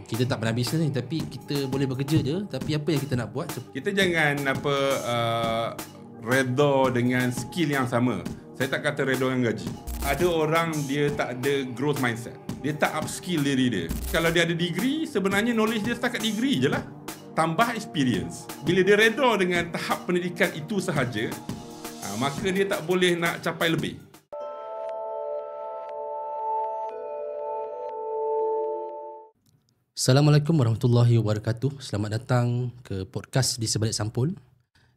kita tak pernah bisnes ni, tapi kita boleh bekerja je. Tapi apa yang kita nak buat, Kita jangan redha dengan skill yang sama. Saya tak kata redha dengan gaji. Ada orang dia tak ada growth mindset. Dia tak upskill diri dia. Kalau dia ada degree, sebenarnya knowledge dia setakat degree je lah. Tambah experience. Bila dia redha dengan tahap pendidikan itu sahaja, maka dia tak boleh nak capai lebih. Assalamualaikum warahmatullahi wabarakatuh. Selamat datang ke podcast Di Sebalik Sampul.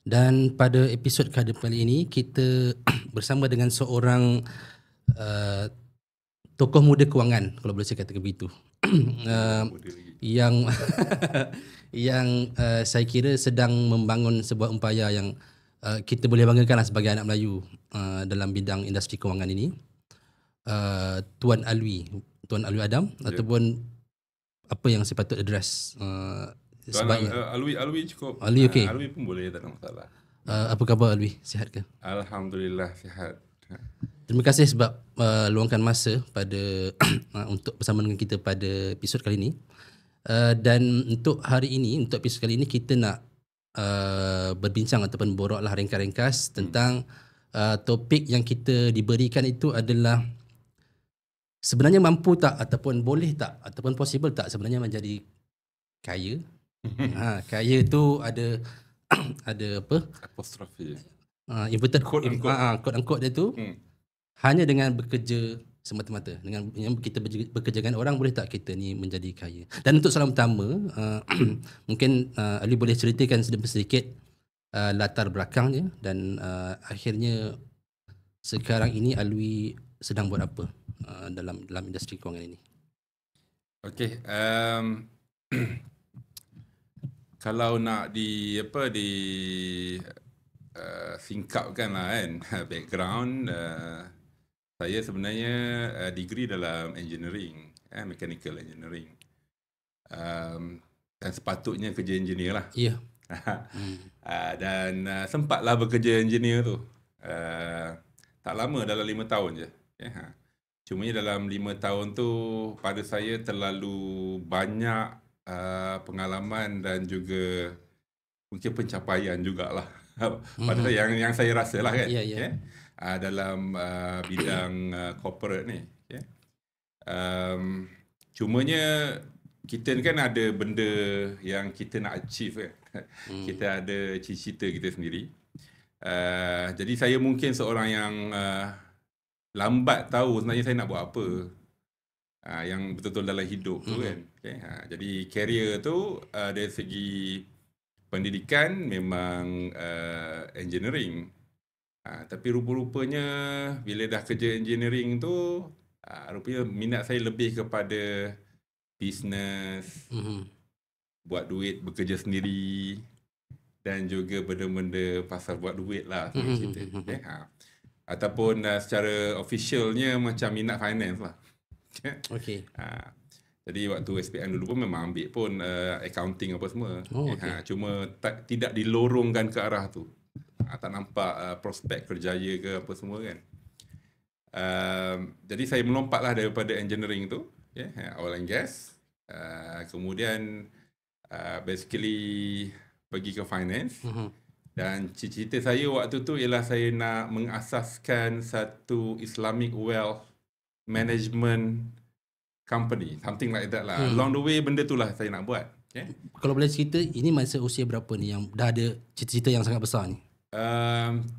Dan pada episod kali ini kita bersama dengan seorang tokoh muda kewangan, kalau boleh saya katakan begitu. yang saya kira sedang membangun sebuah upaya yang kita boleh banggakanlah sebagai anak Melayu dalam bidang industri kewangan ini. Tuan Alwi Adam, ataupun apa yang saya patut address sebaiknya. Alwi cukup. Alwi okey. Alwi pun boleh, tak ada masalah. Apa khabar Alwi? Sihat ke? Alhamdulillah sihat. Terima kasih sebab luangkan masa pada untuk bersama dengan kita pada episod kali ini. Dan untuk hari ini, untuk episod kali ini kita nak berbincang ataupun boraklah ringkas-ringkas tentang topik yang kita diberikan itu adalah sebenarnya mampu tak ataupun boleh tak ataupun possible tak sebenarnya menjadi kaya. Kaya tu ada apa? Apostrofi. Inverted Quote unquote dia tu hanya dengan bekerja semata-mata. Dengan yang kita bekerja dengan orang, boleh tak kita ni menjadi kaya? Dan untuk soalan pertama, mungkin Ali boleh ceritakan sedikit latar belakangnya dan akhirnya sekarang ini Alwi sedang buat apa dalam industri kewangan ini? Okey, kalau nak singkapkan lah kan background, saya sebenarnya degree dalam engineering, mechanical engineering, dan sepatutnya kerja engineer lah. Ya. Dan sempatlah bekerja engineer tu, tak lama, dalam 5 tahun je. Cumanya dalam 5 tahun tu pada saya terlalu banyak pengalaman dan juga mungkin pencapaian jugalah pada saya yang saya rasa lah kan. Dalam bidang corporate ni. Cumanya kita ni kan ada benda yang kita nak achieve kan. Kita ada cita-cita kita sendiri. Jadi saya mungkin seorang yang lambat tahu sebenarnya saya nak buat apa, yang betul-betul dalam hidup tu kan. Jadi career tu dari segi pendidikan memang engineering, tapi rupa-rupanya bila dah kerja engineering tu, rupanya minat saya lebih kepada business, buat duit, bekerja sendiri, dan juga benda-benda pasal buat duit lah. Ataupun secara officialnya macam minat finance lah. Okey. Jadi waktu SPM dulu pun memang ambil pun accounting apa semua. Cuma tidak dilorongkan ke arah tu. Tak nampak prospek kerjaya ke apa semua kan. Jadi saya melompatlah daripada engineering tu, oil and gas. Kemudian basically pergi ke finance. Dan cita-cita saya waktu tu ialah saya nak mengasaskan satu Islamic Wealth Management Company, something like that lah. Along the way benda tu lah saya nak buat. Kalau boleh cerita, ini masa usia berapa ni yang dah ada cita-cita yang sangat besar ni?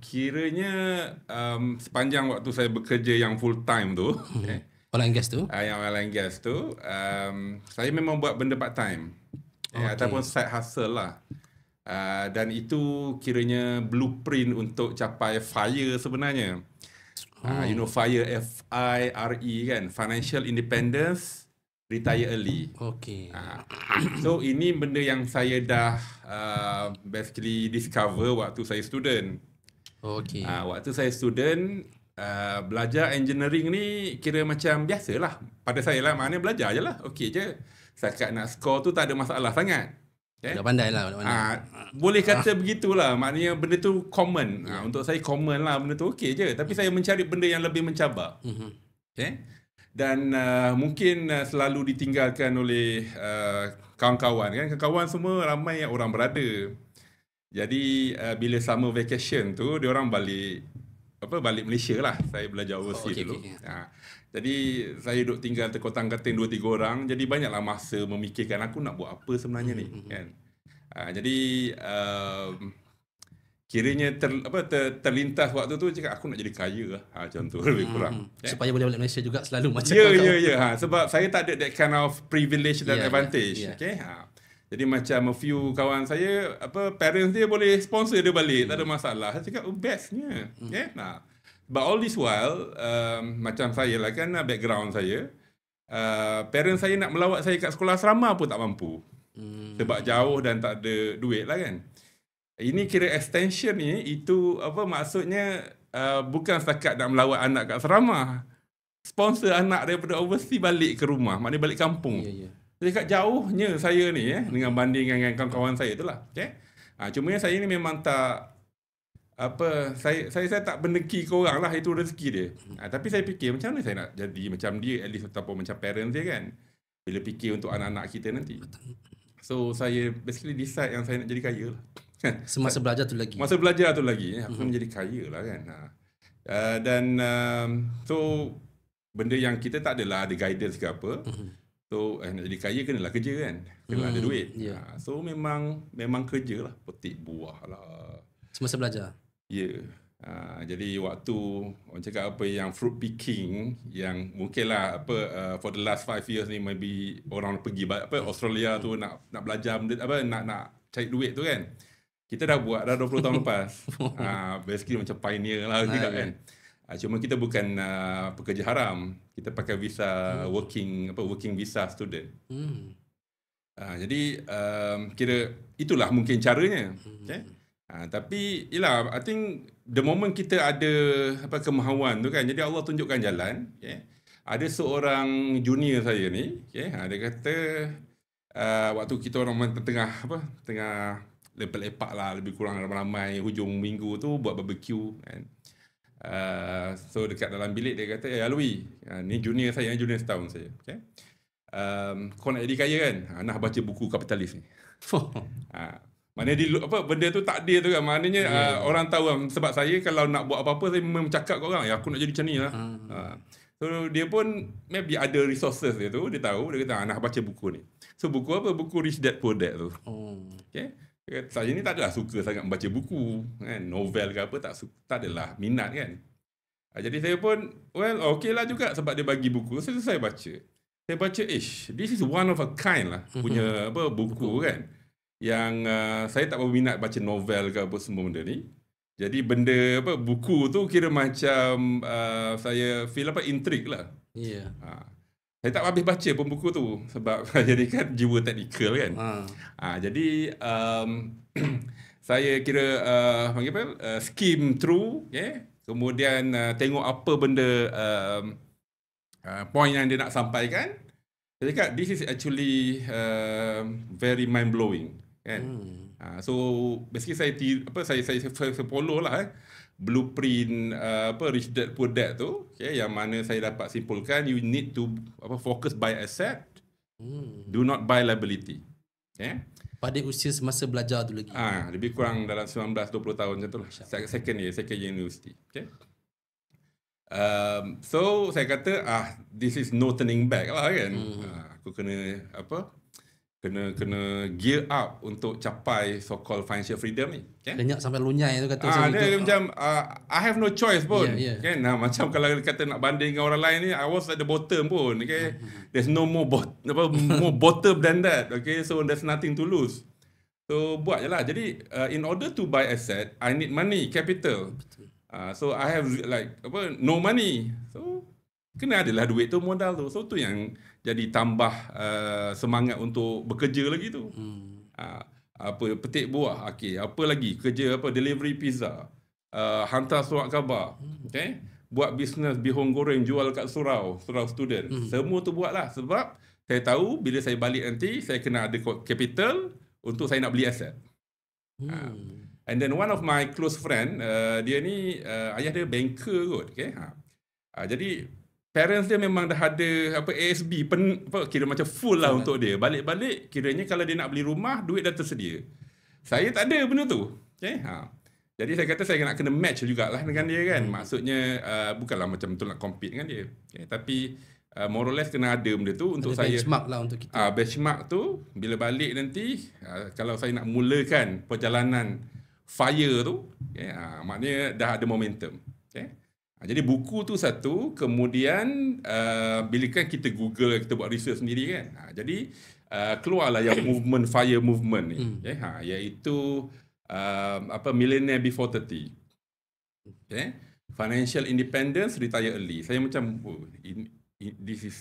Kiranya sepanjang waktu saya bekerja yang full time tu, oil and gas tu? Yang oil and gas tu, saya memang buat benda part time, ataupun side hustle lah. Dan itu kiranya blueprint untuk capai FIRE sebenarnya. You know FIRE, FIRE kan, Financial Independence, Retire Early. So ini benda yang saya dah basically discover waktu saya student. Waktu saya student, belajar engineering ni kira macam biasalah pada saya lah, maknanya belajar je lah, okey je. Setakat nak score tu tak ada masalah sangat. Dah pandai lah. Boleh kata begitulah, maknanya benda tu common. Untuk saya common lah benda tu, okey je. Tapi saya mencari benda yang lebih mencabar. Dan mungkin selalu ditinggalkan oleh kawan-kawan kan. Kawan semua ramai yang orang berada. Jadi bila summer vacation tu dia orang balik Malaysia lah. Saya belajar overseas dulu. Jadi saya duduk tinggal terkotang-kating 2-3 orang. Jadi banyaklah masa memikirkan aku nak buat apa sebenarnya ni kan. Jadi kiranya terlintas waktu tu cakap aku nak jadi kaya lah. Macam tu lebih kurang. Supaya boleh balik Malaysia juga selalu macam Ya. Sebab saya tak ada that kind of privilege dan advantage. Okay. Jadi macam a few kawan saya, parents dia boleh sponsor dia balik, tak ada masalah. Saya cakap, bestnya. Okay. But all this while, macam saya lah kan, background saya, parents saya nak melawat saya kat sekolah asrama pun tak mampu. Sebab jauh dan tak ada duit lah kan. Ini kira extension ni, itu maksudnya bukan setakat nak melawat anak kat asrama. Sponsor anak daripada overseas balik ke rumah, maknanya balik kampung. Jadi kat jauhnya saya ni dengan banding dengan kawan-kawan saya itulah. Okay? Cuma saya ni memang tak saya tak bendeki ke orang lah, itu rezeki dia. Tapi saya fikir macam mana saya nak jadi macam dia, at least ataupun macam parents dia kan. Bila fikir untuk anak-anak kita nanti. So saya basically decide yang saya nak jadi kaya lah. Semasa belajar tu lagi. Masa belajar tu lagi aku nak jadi kaya lah kan. Dan so benda yang kita tak adalah ada guidance ke apa. So nak jadi kaya kenalah kerja kan. Kena ada duit. So memang kerja lah, petik buah lah. Semasa belajar. Ya. Jadi waktu orang cakap yang fruit picking yang mungkinlah for the last 5 years ni maybe orang pergi Australia tu nak belajar nak cari duit tu kan. Kita dah buat dah 20 tahun lepas. Basically macam pioneer lah juga kan. Cuma kita bukan pekerja haram. Kita pakai visa working visa student. Jadi kira itulah mungkin caranya. Okay? Tapi yelah, I think the moment kita ada kemahuan tu kan, jadi Allah tunjukkan jalan. Okay? Ada seorang junior saya ni, okay? Dia kata waktu kita orang tengah lepak-lepak lah, lebih kurang ramai hujung minggu tu buat barbecue kan. So dekat dalam bilik dia kata, Alwi, ni junior saya, junior setahun saya. Okay? Kau nak jadi kaya kan? Nak baca buku kapitalis ni. Maknanya benda tu takdir tu kan. Maknanya orang tahu kan. Sebab saya kalau nak buat apa-apa, saya memang cakap kat orang, aku nak jadi macam ni lah. So dia pun maybe ada resources dia tu. Dia tahu, dia kata nak baca buku ni. So buku apa? Buku Rich Dad Poor Dad tu. Okay? Saya ni tak adalah suka sangat membaca buku kan? Novel ke apa, tak adalah minat kan. Jadi saya pun okay lah juga sebab dia bagi buku. Saya baca. Saya baca, this is one of a kind lah punya buku kan. Yang saya tak berminat baca novel ke apa semua benda ni. Jadi benda buku tu kira macam saya feel intrigue lah. Saya tak habis baca pun buku tu sebab jadi kan jiwa teknikal kan. Jadi saya kira skim through, kemudian tengok apa benda point yang dia nak sampaikan. Saya cakap this is actually very mind blowing kan. So basically saya follow lah blueprint Rich Dad Poor Dad tu, yang mana saya dapat simpulkan you need to focus buy asset, do not buy liability. Pada usia semasa belajar tu lagi. Lebih kurang dalam 19-20 tahun macam tu lah. Second year university. So saya kata this is no turning back lah kan. Aku kena kena gear up untuk capai so called financial freedom ni. Lenyak sampai lunyai tu kata dia macam I have no choice pun. Kan macam kalau kata nak banding dengan orang lain ni, I was at the bottom pun. Okay, there's no more more bottom than that. Okay, so there's nothing to lose. So buat je lah. Jadi in order to buy asset, I need money, capital. So I have no money. So kena adalah duit tu, modal tu. So tu yang jadi tambah semangat untuk bekerja lagi tu. Petik buah, apa lagi? Kerja delivery pizza, hantar surat khabar, buat bisnes bihun goreng, jual kat surau student. Semua tu buat lah sebab saya tahu bila saya balik nanti saya kena ada capital untuk saya nak beli aset. And then one of my close friend, dia ni ayah dia banker kot. Jadi parents dia memang dah ada ASB kira macam full lah untuk dia. Balik-balik kiranya kalau dia nak beli rumah, duit dah tersedia. Saya tak ada benda tu. Okay? Jadi saya kata saya nak kena match jugalah dengan dia kan. Maksudnya bukanlah macam betul nak compete dengan dia. Okay? Tapi more or less kena ada benda tu untuk ada saya. Benchmark lah untuk kita. Benchmark tu bila balik nanti kalau saya nak mulakan perjalanan fire tu, okay, maknanya dah ada momentum. Okay? Jadi buku tu satu, kemudian bila kan kita Google, kita buat research sendiri kan. Jadi keluarlah yang fire movement ni. Okay? Iaitu Millionaire Before 30. Okay? Financial Independence, Retire Early. Saya macam this is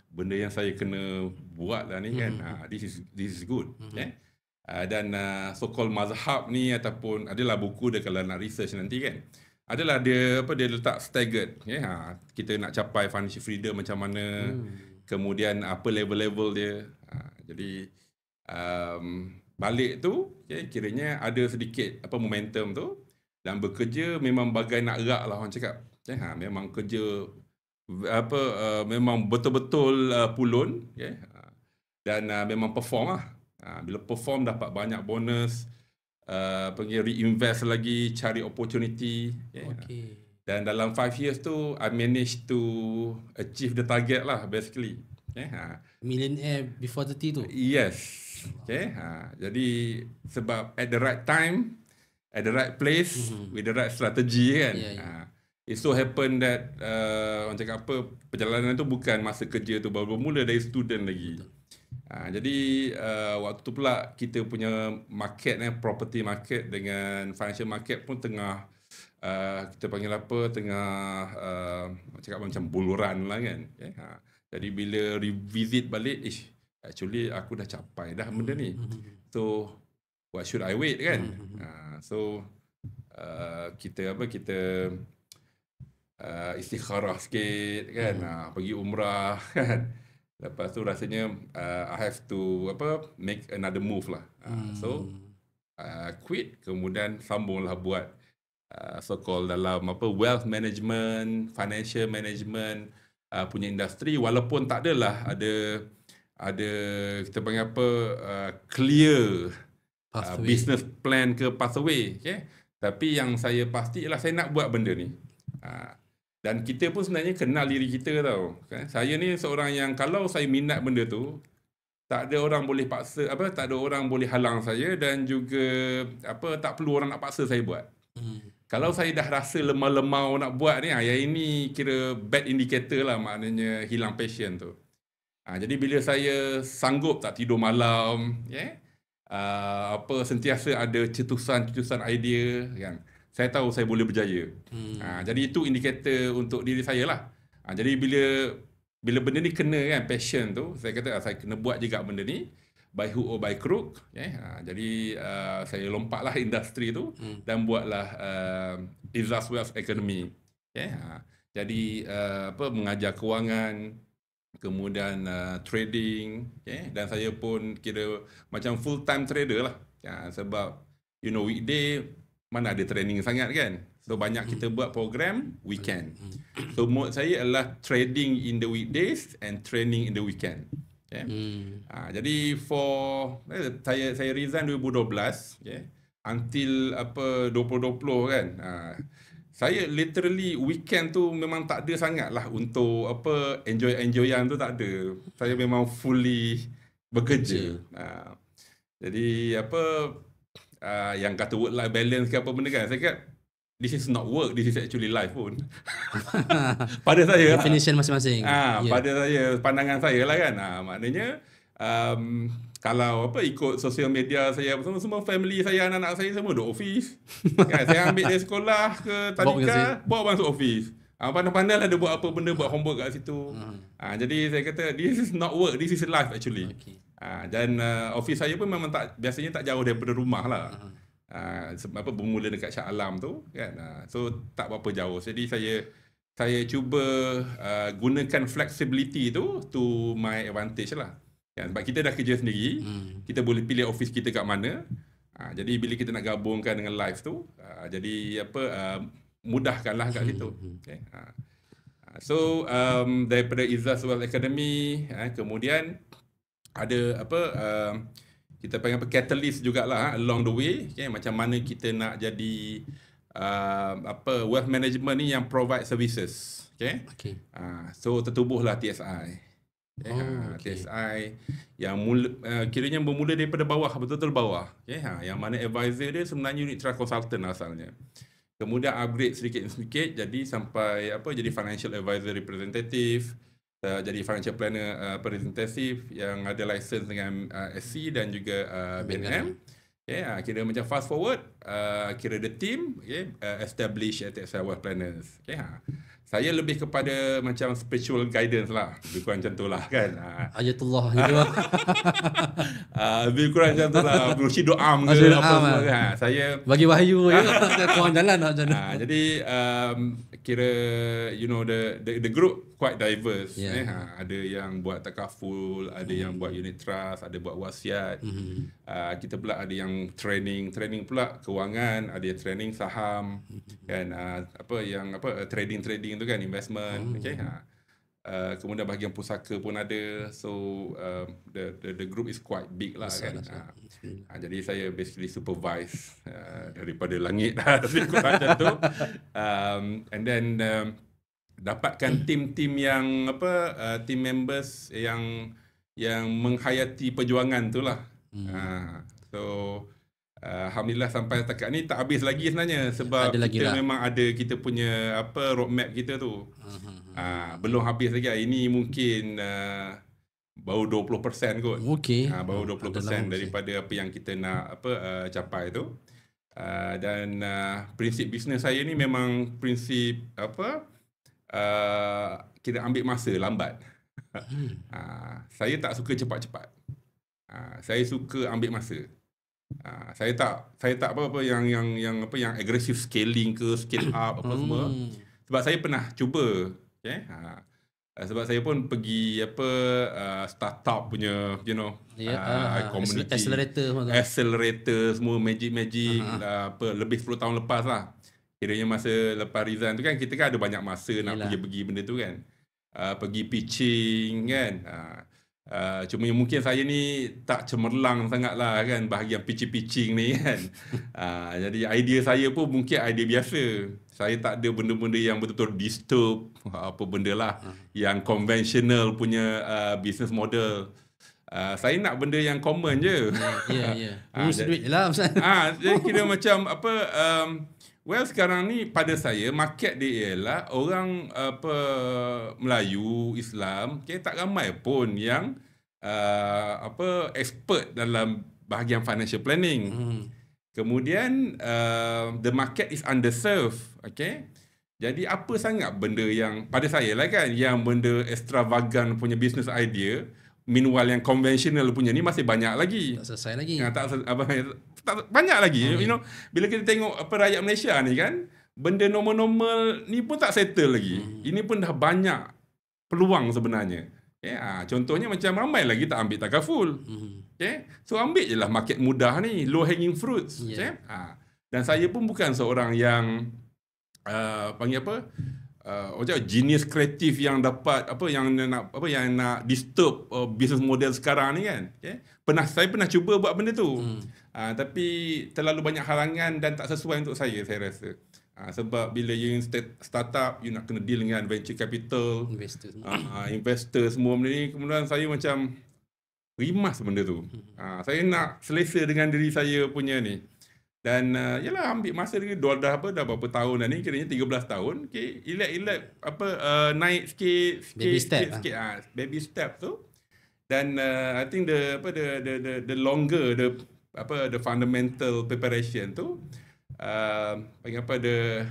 benda yang saya kena buat lah ni kan. This is good. Okay? Dan so-called mazhab ni ataupun adalah buku dia kalau nak research nanti kan. Adalah dia letak staggered. Okay? Kita nak capai financial freedom macam mana. Kemudian apa level-level dia. Jadi balik tu okay, kiranya ada sedikit momentum tu. Dan bekerja memang bagai nak gerak lah orang cakap. Okay? Memang kerja memang betul-betul pulun. Okay? Dan memang perform lah. Bila perform dapat banyak bonus, reinvest lagi, cari opportunity. Okay. Dan dalam 5 years tu, I managed to achieve the target lah basically. Okay. Millionaire Before 30 tu? Yes. Okay. Jadi sebab at the right time, at the right place, with the right strategy kan. It so happen that orang cakap perjalanan tu bukan masa kerja tu, baru mula dari student lagi. Jadi waktu tu pula kita punya market property market dengan financial market pun tengah kita panggil tengah cakap macam buluran lah kan. Okay? Jadi bila revisit balik, actually aku dah capai dah benda ni. So what should I wait kan? So kita istikharah sikit kan, pergi umrah kan. Lepas tu rasanya I have to make another move lah. So quit, kemudian sambunglah buat so-called dalam wealth management, financial management punya industri, walaupun tak adalah ada kita panggil clear business plan ke pathway. Okay? Tapi yang saya pasti ialah saya nak buat benda ni. Dan kita pun sebenarnya kenal diri kita tau. Kan? Saya ni seorang yang kalau saya minat benda tu, tak ada orang boleh paksa, tak ada orang boleh halang saya dan juga tak perlu orang nak paksa saya buat. Kalau saya dah rasa lemah-lemau nak buat ni, yang ini kira bad indicator lah, maknanya hilang passion tu. Jadi bila saya sanggup tak tidur malam, sentiasa ada cetusan-cetusan idea kan. Saya tahu saya boleh berjaya. Jadi itu indikator untuk diri saya lah. Jadi bila benda ni kena kan, passion tu, saya kata saya kena buat juga benda ni, by hook or by crook. Jadi saya lompatlah industri tu dan buatlah Izzaz Wealth Academy. Jadi mengajar kewangan, kemudian trading. Dan saya pun kira macam full time trader lah. Sebab weekday mana ada training sangat kan. So banyak kita buat program weekend. So mode saya adalah trading in the weekdays and training in the weekend. Okay? Jadi saya resign 2012, until 2020 kan. Saya literally weekend tu memang tak ada sangat lah untuk enjoy-enjoyan tu tak ada. Saya memang fully bekerja. Jadi yang kata work-life balance ke apa benda kan, saya kata this is not work, this is actually life pun. Pada saya definition masing-masing. Pada saya, pandangan saya lah kan. Maknanya kalau ikut sosial media saya, semua family saya, anak-anak saya semua duduk office. Kan, saya ambil dari sekolah ke tadika, bawa masuk office. Pandai-pandai lah dia buat apa benda, buat homework kat situ. Jadi saya kata this is not work, this is life actually. Dan office saya pun memang biasanya tak jauh daripada rumah lah. Bermula dekat Shah Alam tu kan. So tak berapa jauh. Jadi saya cuba gunakan flexibility tu to my advantage lah. Kan? Sebab kita dah kerja sendiri, kita boleh pilih office kita kat mana. Jadi bila kita nak gabungkan dengan live tu, jadi mudahkanlah kat situ. Okay. So daripada Izzaz Wealth Academy, kemudian ada apa kita panggil apa catalyst jugalah along the way, okay, macam mana kita nak jadi apa wealth management ni yang provide services, okay. So tertubuhlah TSI. Okay. TSI yang kiranya bermula daripada bawah, betul-betul bawah, okay. Yang mana advisor dia sebenarnya unit trust consultant asalnya, kemudian upgrade sedikit-sedikit jadi sampai apa jadi financial advisor representative, jadi financial planner representative yang ada license dengan SC dan juga BNM. Okay, kira macam fast forward, kira the team, okay, establish TSI Wealth Planners. Okay, saya lebih kepada macam spiritual guidance lah, lebih kurang macam tu lah kan. Ayatullah gitu. Lebih kurang macam tu lah, berusi doa ke apa semua kan. Saya bagi wahyu ya, tuang jalan macam mana. Jadi kira you know the group quite diverse. Ada yang buat takaful, ada yang buat unit trust, ada buat wasiat. Kita pula ada yang training pula kewangan, ada yang training saham kan, apa yang apa trading tu kan, investment. Okay. Kemudian bahagian pusaka pun ada. So the group is quite big lah kan. Jadi saya basically supervise daripada langit lebih kurang macam tu. And then dapatkan tim-tim yang apa team members yang menghayati perjuangan tu lah. So alhamdulillah sampai setakat ni tak habis lagi sebenarnya, sebab kita lah. Memang ada kita punya apa roadmap kita tu. Belum habis lagi. Ini mungkin baru 20% kot. Okey. Baru 20% daripada apa yang kita nak apa capai tu. Dan prinsip bisnes saya ni memang prinsip apa kita ambil masa lambat. Saya tak suka cepat-cepat. Saya suka ambil masa. Saya tak apa-apa yang apa yang aggressive scaling ke scale up apa semua. Sebab saya pernah cuba, okay? Sebab saya pun pergi apa startup punya you know community accelerator semua magic apa lebih 10 tahun lepas lah. Kiranya masa lepas resign tu kan kita kan ada banyak masa nak pergi benda tu kan. Pergi pitching kan. Cuma mungkin saya ni tak cemerlang sangat lah kan bahagian pitching ni kan. Jadi idea saya pun mungkin idea biasa. Saya tak ada benda-benda yang betul-betul disturb apa benda lah yang conventional punya business model. Saya nak benda yang common je. Ya. Urus duit je lah. Jadi kira macam apa well sekarang ni pada saya market dia ialah orang apa Melayu, Islam, okay, tak ramai pun yang apa expert dalam bahagian financial planning. Kemudian the market is underserved, okay. Jadi apa sangat benda yang pada saya lah kan yang benda extravagant punya business idea, meanwhile yang conventional punya ni masih banyak lagi. Tak selesai lagi. Tak banyak lagi. You know, bila kita tengok apa rakyat Malaysia ni kan, benda normal-normal ni pun tak settle lagi. Ini pun dah banyak peluang sebenarnya. Okay, contohnya macam ramai lagi tak ambil takaful. Okay, so ambil je lah market mudah ni, low hanging fruits. Okay? Dan saya pun bukan seorang yang panggil apa? Genius kreatif yang dapat apa yang nak disturb business model sekarang ni kan. Okay? Saya pernah cuba buat benda tu. Tapi terlalu banyak halangan dan tak sesuai untuk saya rasa. Sebab bila you startup, you nak kena deal dengan venture capital, investor semua benda ni. Kemudian saya macam rimas benda tu. Saya nak selesa dengan diri saya punya ni. Dan yalah ambil masa dia dah berapa tahun dah ni, kiranya 13 tahun. Okay, elak apa naik sikit baby step tu. Dan I think the longer the fundamental preparation tu panggil apa the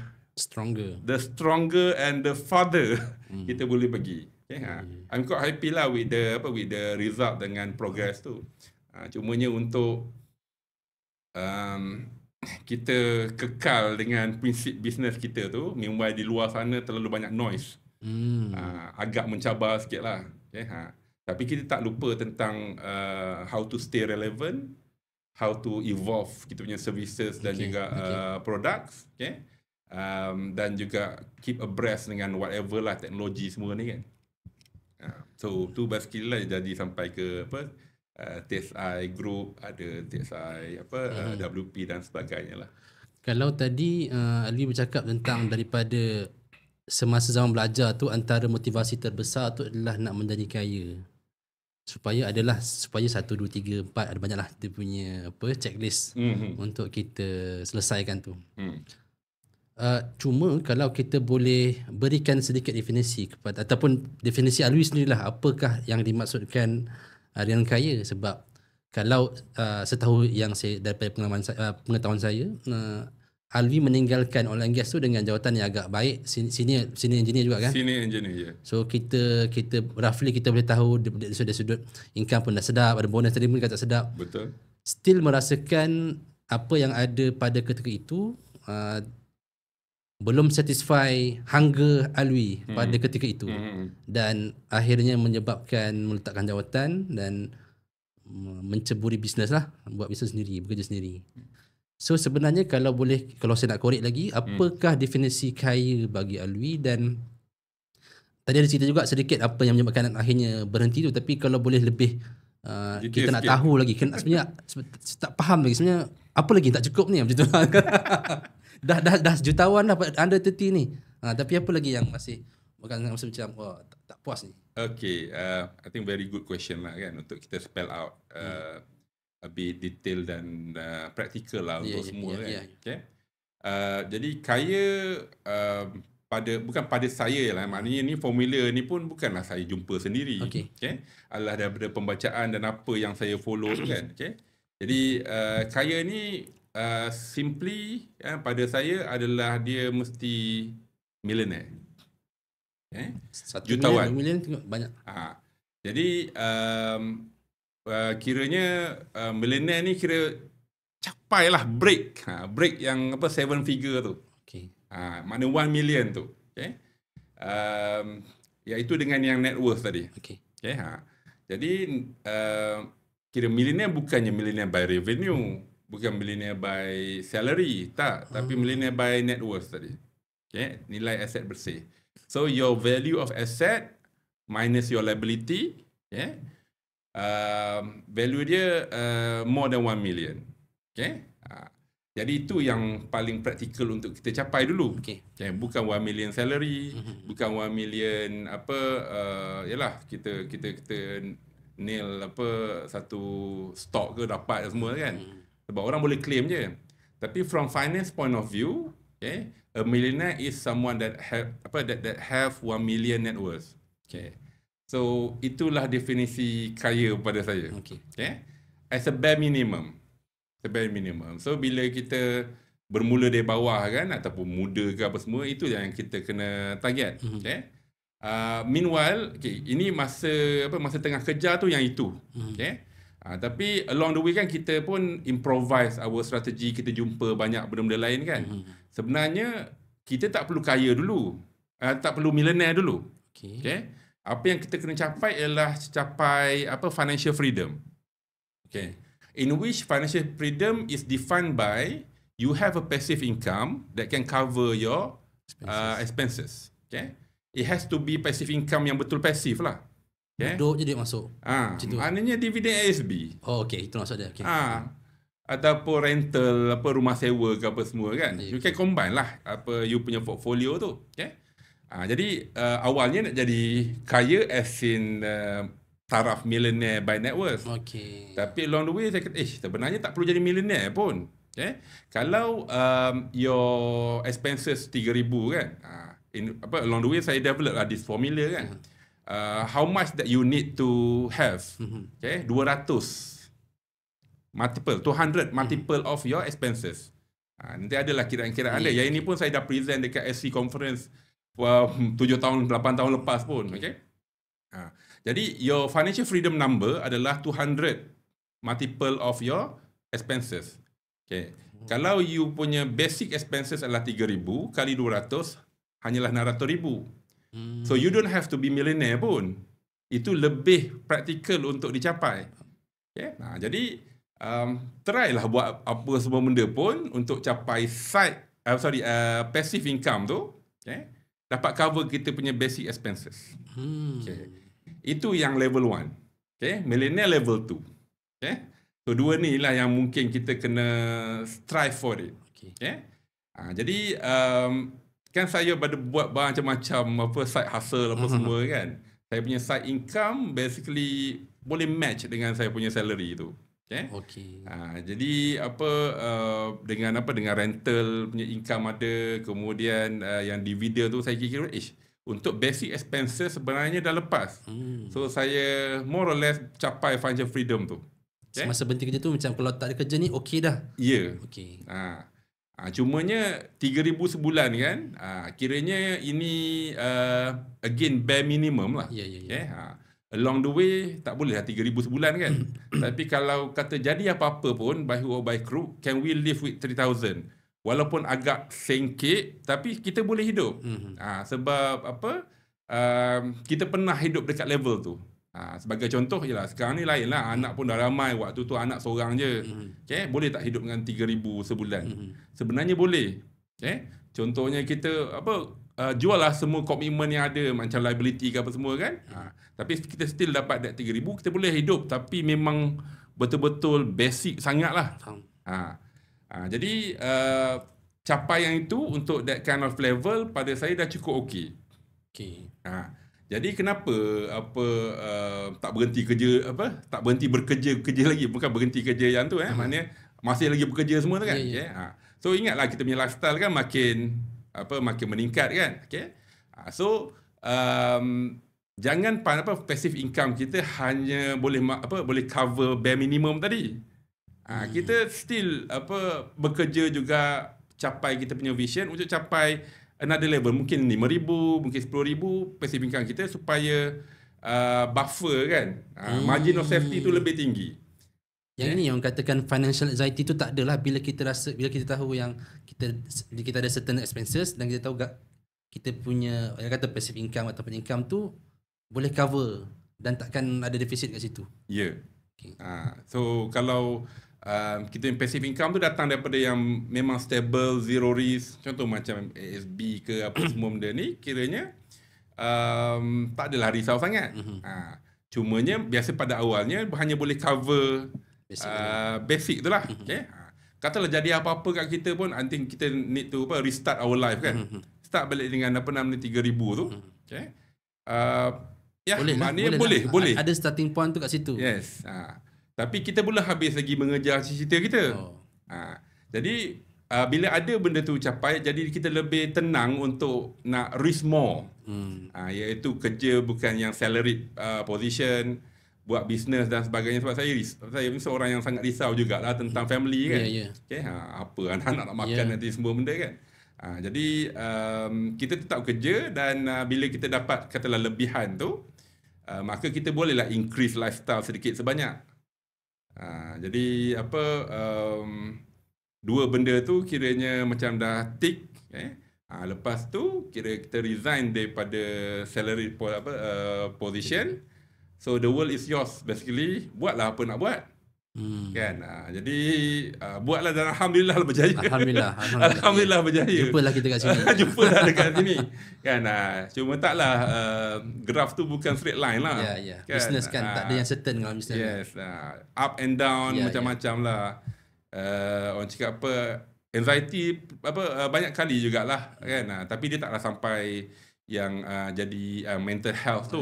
stronger and the farther kita boleh pergi. Okay, I'm quite happy lah with the result dengan progress tu. Cumanya untuk kita kekal dengan prinsip bisnes kita tu, meanwhile di luar sana terlalu banyak noise. Agak mencabar sikit lah. Okay, tapi kita tak lupa tentang how to stay relevant, how to evolve kita punya services dan juga products. Okay. dan juga keep abreast dengan whatever lah teknologi semua ni kan. So tu basically lah jadi sampai ke TSI Group, ada TSI WP dan sebagainya lah. Kalau tadi Alwi bercakap tentang daripada semasa zaman belajar tu, antara motivasi terbesar tu adalah nak menjadi kaya. Supaya 1, 2, 3, 4 ada banyaklah dia punya checklist untuk kita selesaikan tu. Cuma kalau kita boleh berikan sedikit definisi kepada, ataupun definisi Alwi sendirilah, apakah yang dimaksudkan dengan kaya? Sebab kalau setahu yang saya daripada pengetahuan saya, Alwi meninggalkan oil and gas tu dengan jawatan yang agak baik, senior engineer juga kan? Senior engineer, ya. So kita roughly kita boleh tahu dari sudut income pun dah sedap, ada bonus tadi pun tak sedap. Betul. Still merasakan apa yang ada pada ketika itu belum satisfy hunger Alwi pada ketika itu. Dan akhirnya menyebabkan meletakkan jawatan dan menceburi bisnes lah, buat bisnes sendiri, bekerja sendiri. So sebenarnya kalau saya nak korek lagi, apakah definisi kaya bagi Alwi? Dan tadi ada cerita juga sedikit apa yang menyebabkan akhirnya berhenti tu, tapi kalau boleh lebih kita nak tahu lagi, sebenarnya tak faham lagi sebenarnya apa lagi tak cukup ni macam tu. dah jutawan dah under 30 ni. Tapi apa lagi yang masih macam tak puas ni? Okay, I think very good question lah kan, untuk kita spell out a bit detail dan practical lah untuk semua kan. Okay. Jadi kaya bukan pada saya lah, maknanya ni formula ni pun bukanlah saya jumpa sendiri. Okay. Adalah daripada pembacaan dan apa yang saya follow kan. Okay. Jadi kaya ni simply pada saya adalah dia mesti millionaire. Jutawan. 1 million tengok banyak. Jadi kiranya millionaire ni kira capailah break yang 7 figure tu. Okay. Makna 1 million tu. Okay. Iaitu dengan yang net worth tadi. Okay. Okay. Jadi kira millionaire bukannya millionaire by revenue, bukan millionaire by salary, tak, tapi millionaire by net worth tadi. Okay. Nilai aset bersih. So your value of asset minus your liability, okay, value dia more than 1 million. Okay. Jadi itu yang paling praktikal untuk kita capai dulu. Okay. Bukan 1 million salary, bukan 1 million yalah kita nail satu stok ke dapat semua kan. Sebab orang boleh claim je. Tapi from finance point of view, okay, a millionaire is someone that have 1 million net worth. Okay. So itulah definisi kaya pada saya. Okay. As a bare minimum. So bila kita bermula dari bawah kan, ataupun muda ke apa semua, itu yang kita kena target. Okay. Meanwhile, okay, ini masa tengah kerja tu yang itu. Okay. Tapi along the way kan kita pun improvise our strategy, kita jumpa banyak benda-benda lain kan. Sebenarnya kita tak perlu kaya dulu, tak perlu millionaire dulu. Okay. Apa yang kita kena capai ialah capai financial freedom. Okay. In which financial freedom is defined by you have a passive income that can cover your expenses. Okay. It has to be passive income yang betul pasif lah. Okay. Duduk je dia masuk. Maknanya dividen ASB. Oh, okay. Itu maksud dia. Okay. Ataupun rental, rumah sewa ke apa semua kan. You can combine lah you punya portfolio tu. Okay. Jadi awalnya nak jadi kaya as in taraf millionaire by net worth. Okay. Tapi along the way saya kata, sebenarnya tak perlu jadi millionaire pun. Okay. Kalau your expenses 3,000 kan. Along the way saya develop lah this formula kan. How much that you need to have. Okay. 200 multiple, 200 multiple of your expenses. Nanti adalah kiraan-kiraan dia. Yang ini pun saya dah present dekat SC conference 7 tahun, 8 tahun lepas pun. Okay. Jadi your financial freedom number adalah 200 multiple of your expenses. Okay. Kalau you punya basic expenses adalah 3,000 kali 200 hanyalah 600,000. So you don't have to be millionaire pun. Itu lebih praktikal untuk dicapai. Okay. Jadi try lah buat apa semua benda pun untuk capai side passive income tu, dapat cover kita punya basic expenses. Itu yang level 1. Millionaire level 2. So dua ni lah yang mungkin kita kena strive for it. Jadi kan saya pada buat macam-macam side hustle apa semua kan. Saya punya side income basically boleh match dengan saya punya salary tu. Jadi dengan rental punya income ada, kemudian yang dividen tu saya kira untuk basic expenses sebenarnya dah lepas. So saya more or less capai financial freedom tu. Semasa berhenti kerja tu macam kalau tak ada kerja ni okey dah. Ya. Cumanya 3,000 sebulan kan. Kiranya ini again bare minimum lah. Along the way tak boleh lah 3,000 sebulan kan. Tapi kalau kata jadi apa-apa pun by hook or by crook, can we live with 3,000? Walaupun agak sengkit tapi kita boleh hidup. Sebab kita pernah hidup dekat level tu. Sebagai contoh ialah sekarang ni lain lah, anak pun dah ramai, waktu tu anak seorang je. Boleh tak hidup dengan 3,000 sebulan? Sebenarnya boleh. Contohnya kita jual lah semua komitmen yang ada, macam liability ke apa semua kan. Tapi kita still dapat that 3,000, kita boleh hidup, tapi memang betul-betul basic sangat lah. Jadi capaian itu untuk that kind of level pada saya dah cukup okey. Jadi kenapa tak berhenti kerja, tak berhenti kerja lagi, bukan berhenti kerja yang tu maknanya masih lagi bekerja semua tu kan. So ingatlah kita punya lifestyle kan makin meningkat kan. So jangan passive income kita hanya boleh cover bare minimum tadi. Kita still bekerja juga capai kita punya vision untuk capai another level, mungkin 5,000, mungkin 10,000 passive income kita supaya buffer kan. Margin of safety tu lebih tinggi. Yang ini yang katakan financial anxiety tu tak adalah bila kita tahu yang kita ada certain expenses dan kita tahu kita punya yang kata passive income ataupun income tu boleh cover dan takkan ada deficit kat situ. So kalau kita yang passive income tu datang daripada yang memang stable, zero risk, contoh macam ASB ke apa semua benda ni, kiranya tak adalah risau sangat. Cumanya biasa pada awalnya hanya boleh cover basic tu lah. Katalah jadi apa-apa kat kita pun, I think kita need to restart our life kan. Start balik dengan 3,000 tu. Boleh. Ada starting point tu kat situ. Yes. Tapi kita belum habis lagi mengejar cita-cita kita. Jadi bila ada benda tu capai, jadi kita lebih tenang untuk nak risk more. Iaitu kerja bukan yang salaried position, buat bisnes dan sebagainya. Sebab saya seorang yang sangat risau jugalah tentang family kan. Apa anak-anak nak makan nanti semua benda kan. Jadi kita tetap kerja dan bila kita dapat katalah lebihan tu, maka kita bolehlah increase lifestyle sedikit sebanyak. Jadi dua benda tu kiranya macam dah tick. Lepas tu kita resign daripada salary position. So the world is yours basically. Buatlah apa nak buat. Kan. Jadi buatlah dan alhamdulillah berjaya. Alhamdulillah berjaya. Jumpalah kita kat sini. Jumpalah dekat sini. Kan. Cuma taklah graph tu bukan straight line lah. Kan? Business kan tak ada yang certain dalam business. Yes. Up and down macam-macam lah. Orang cakap anxiety banyak kali jugalah kan. Tapi dia taklah sampai yang jadi mental health tu.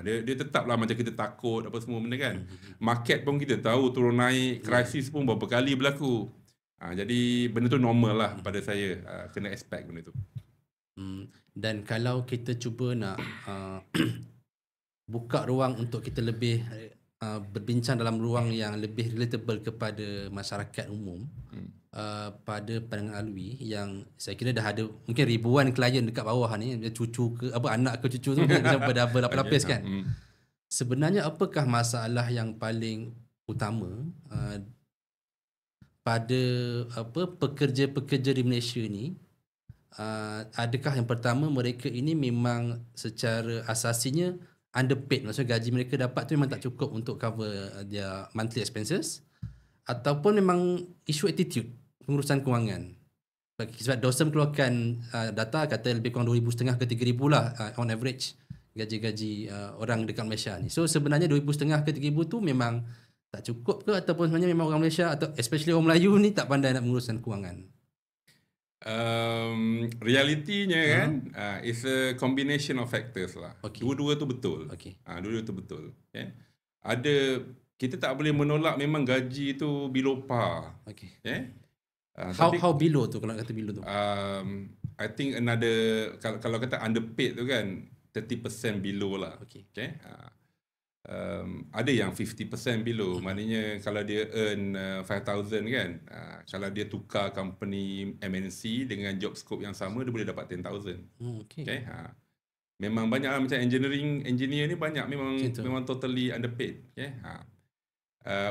Dia tetaplah macam kita takut apa semua benda kan. Market pun kita tahu turun naik, krisis pun beberapa kali berlaku. Jadi benda tu normal lah pada saya. Kena expect benda tu. Dan kalau kita cuba nak buka ruang untuk kita lebih berbincang dalam ruang yang lebih relatable kepada masyarakat umum, pada pandangan Alwi yang saya kira dah ada mungkin ribuan klien dekat bawah ni, cucu ke anak ke cucu tu kan dah berlapis kan. Sebenarnya apakah masalah yang paling utama pada pekerja-pekerja di Malaysia ni? Adakah yang pertama mereka ini memang secara asasinya underpaid, maksudnya gaji mereka dapat tu memang tak cukup untuk cover their monthly expenses, ataupun memang isu attitude pengurusan kewangan. Sebab Dawson keluarkan data kata lebih kurang 2,500 ke 3,000 lah on average gaji-gaji orang dekat Malaysia ni. So sebenarnya 2,500 ke 3,000 tu memang tak cukup ke, ataupun sebenarnya memang orang Malaysia atau especially orang Melayu ni tak pandai nak menguruskan kewangan? Realitinya kan it's a combination of factors lah. Okay. Dua-dua tu betul. Okay. Dua-dua tu betul. Okay. Kita tak boleh menolak memang gaji tu below par. Okay. Okay. How below tu kalau kata below tu? I think kalau kata underpaid tu kan 30% below lah. Okay. Okay. Ada yang 50% below. Maknanya kalau dia earn 5,000 kan, kalau dia tukar company MNC dengan job scope yang sama, dia boleh dapat 10,000. Okay. Okay. Memang banyak lah, macam engineer ni banyak memang totally underpaid. Okay.